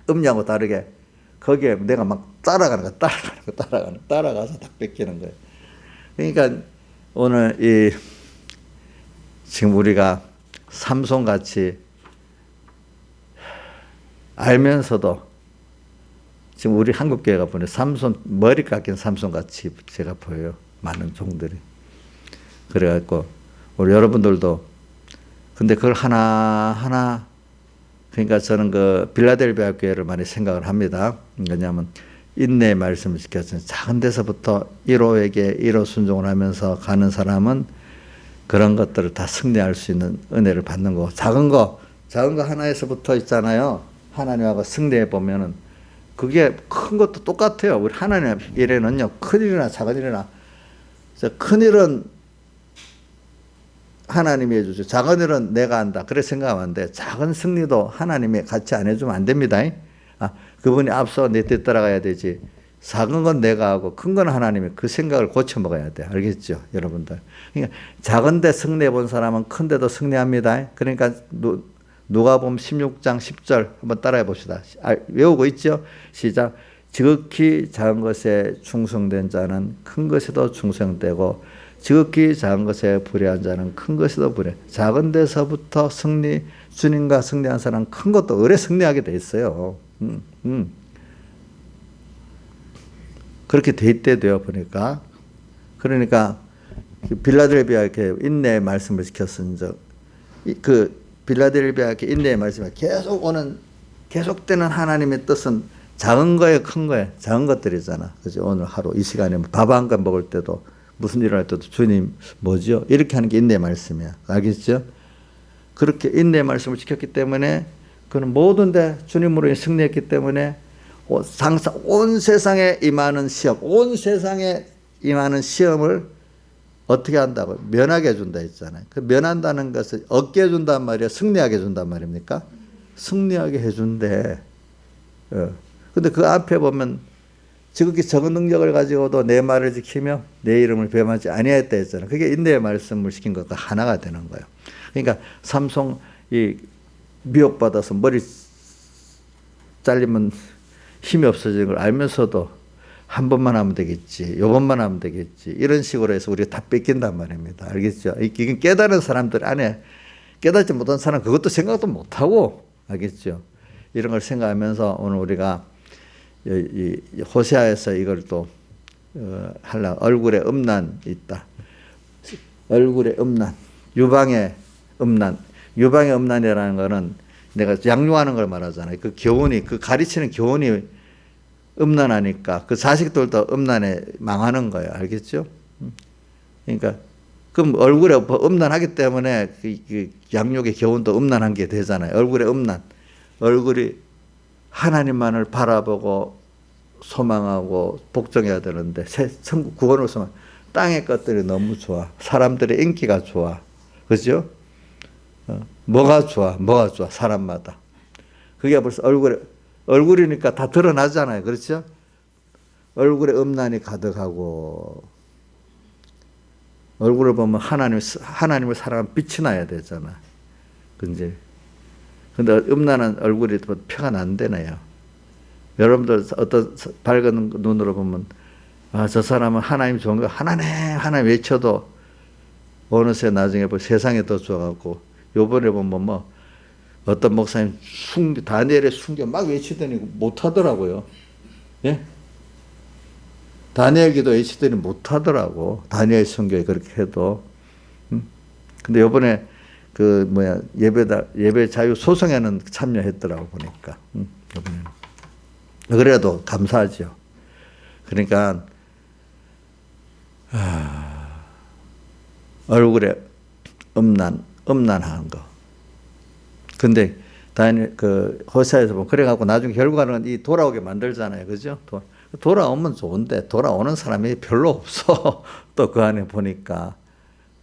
음녀하고 다르게 거기에 내가 막 따라가서 다 뺏기는 거예요. 그러니까 오늘 지금 우리가 삼손 같이 알면서도 지금 우리 한국교회가 보니 삼손 머리 깎인 삼손 같이 제가 보여요. 많은 종들이. 그래갖고 우리 여러분들도 근데 그걸 하나 그러니까 저는 그 빌라델비아 교회를 많이 생각을 합니다. 왜냐하면 인내의 말씀을 지켰으니 작은 데서부터 1호에게 순종을 하면서 가는 사람은 그런 것들을 다 승리할 수 있는 은혜를 받는 거고 작은 거 하나에서부터 있잖아요. 하나님하고 승리해 보면은 그게 큰 것도 똑같아요. 우리 하나님 일에는요. 큰 일이나 작은 일이나 큰 일은 하나님이 해주죠. 작은 일은 내가 한다. 그래 생각하면 안 돼. 작은 승리도 하나님이 같이 안 해주면 안 됩니다. 그분이 앞서 내 뒤 따라가야 되지. 작은 건 내가 하고 큰 건 하나님이 그 생각을 고쳐 먹어야 돼. 알겠죠? 여러분들. 그러니까 작은 데 승리해 본 사람은 큰 데도 승리합니다. 그러니까 누가복음 16장 10절 한번 따라해 봅시다. 외우고 있죠? 시작. 지극히 작은 것에 충성된 자는 큰 것에도 충성되고 지극히 작은 것에 불의한 자는 큰 것에도 불의. 작은 데서부터 주님과 승리한 사람은 큰 것도 오래 승리하게 돼 있어요. 그렇게 돼 있대요 보니까. 그러니까 빌라델비아 이렇게 인내의 말씀을 지켰은 그 빌라델비아 인내의 말씀이 계속되는 하나님의 뜻은 작은 거에 큰 거에 작은 것들이잖아. 그죠? 오늘 하루 이 시간에 밥 한 간 먹을 때도 무슨 일을 할 때도 주님 뭐죠? 이렇게 하는 게 인내의 말씀이야. 알겠죠? 그렇게 인내의 말씀을 지켰기 때문에 그는 모든 데 주님으로 승리했기 때문에 온 세상에 임하는 시험을 어떻게 한다고? 면하게 해준다 했잖아요. 그 면한다는 것을 얻게 해준단 말이야? 승리하게 해준단 말입니까? 승리하게 해준대. 근데 그 앞에 보면 지극히 적은 능력을 가지고도 내 말을 지키며 내 이름을 배반하지 아니하였다 했잖아요. 그게 인내의 말씀을 시킨 것과 하나가 되는 거예요. 그러니까 삼손 미혹받아서 머리 잘리면 힘이 없어지는 걸 알면서도 한 번만 하면 되겠지. 요번만 하면 되겠지. 이런 식으로 해서 우리가 다 뺏긴단 말입니다. 알겠죠? 이게 깨달은 사람들 안에 깨닫지 못한 사람 그것도 생각도 못하고 알겠죠? 이런 걸 생각하면서 오늘 우리가 호세아에서 이걸 또 하려 얼굴에 음란 있다. 얼굴에 음란. 유방의 음란이라는 거는 내가 양육하는 걸 말하잖아요. 그 교훈이 그 가르치는 교훈이 음란하니까 그 자식들도 음란에 망하는 거예요. 알겠죠? 그러니까 그럼 얼굴에 음란하기 때문에 그 양육의 교훈도 음란한 게 되잖아요. 얼굴에 음란. 얼굴이 하나님만을 바라보고 소망하고 복종해야 되는데 천국 구원을 소망. 땅의 것들이 너무 좋아. 사람들의 인기가 좋아. 그죠? 뭐가 좋아? 사람마다. 그게 벌써 얼굴이니까 다 드러나잖아요. 그렇죠? 얼굴에 음란이 가득하고 얼굴을 보면 하나님을 사랑하는 빛이 나야 되잖아. 근데 음란한 얼굴이 표가 안 되네요. 여러분들 어떤 밝은 눈으로 보면 아, 저 사람은 하나님 좋은 거 하나님 외쳐도 어느새 나중에 세상에 더 좋아갖고 요번에 보면 뭐 어떤 목사님 다니엘의 순교 막 외치더니 못하더라고요. 예? 다니엘 기도 외치더니 못하더라고. 다니엘 순교에 그렇게 해도. 근데 요번에 예배 자유 소송에는 참여했더라고 보니까. 요번에는. 그래도 감사하죠. 그러니까 얼굴에 음란한 거. 근데 호세아에서 보면 그래갖고 나중에 결과는 이 돌아오게 만들잖아요, 그죠? 돌아오면 좋은데 돌아오는 사람이 별로 없어. 또 그 안에 보니까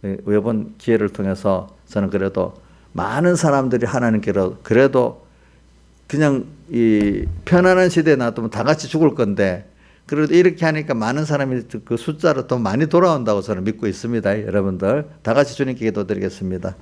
이번 기회를 통해서 저는 그래도 많은 사람들이 하나님께로 그래도 그냥 이 편안한 시대에 놔두면 다 같이 죽을 건데 그래도 이렇게 하니까 많은 사람이 그 숫자로 더 많이 돌아온다고 저는 믿고 있습니다. 여러분들 다 같이 주님께 기도드리겠습니다.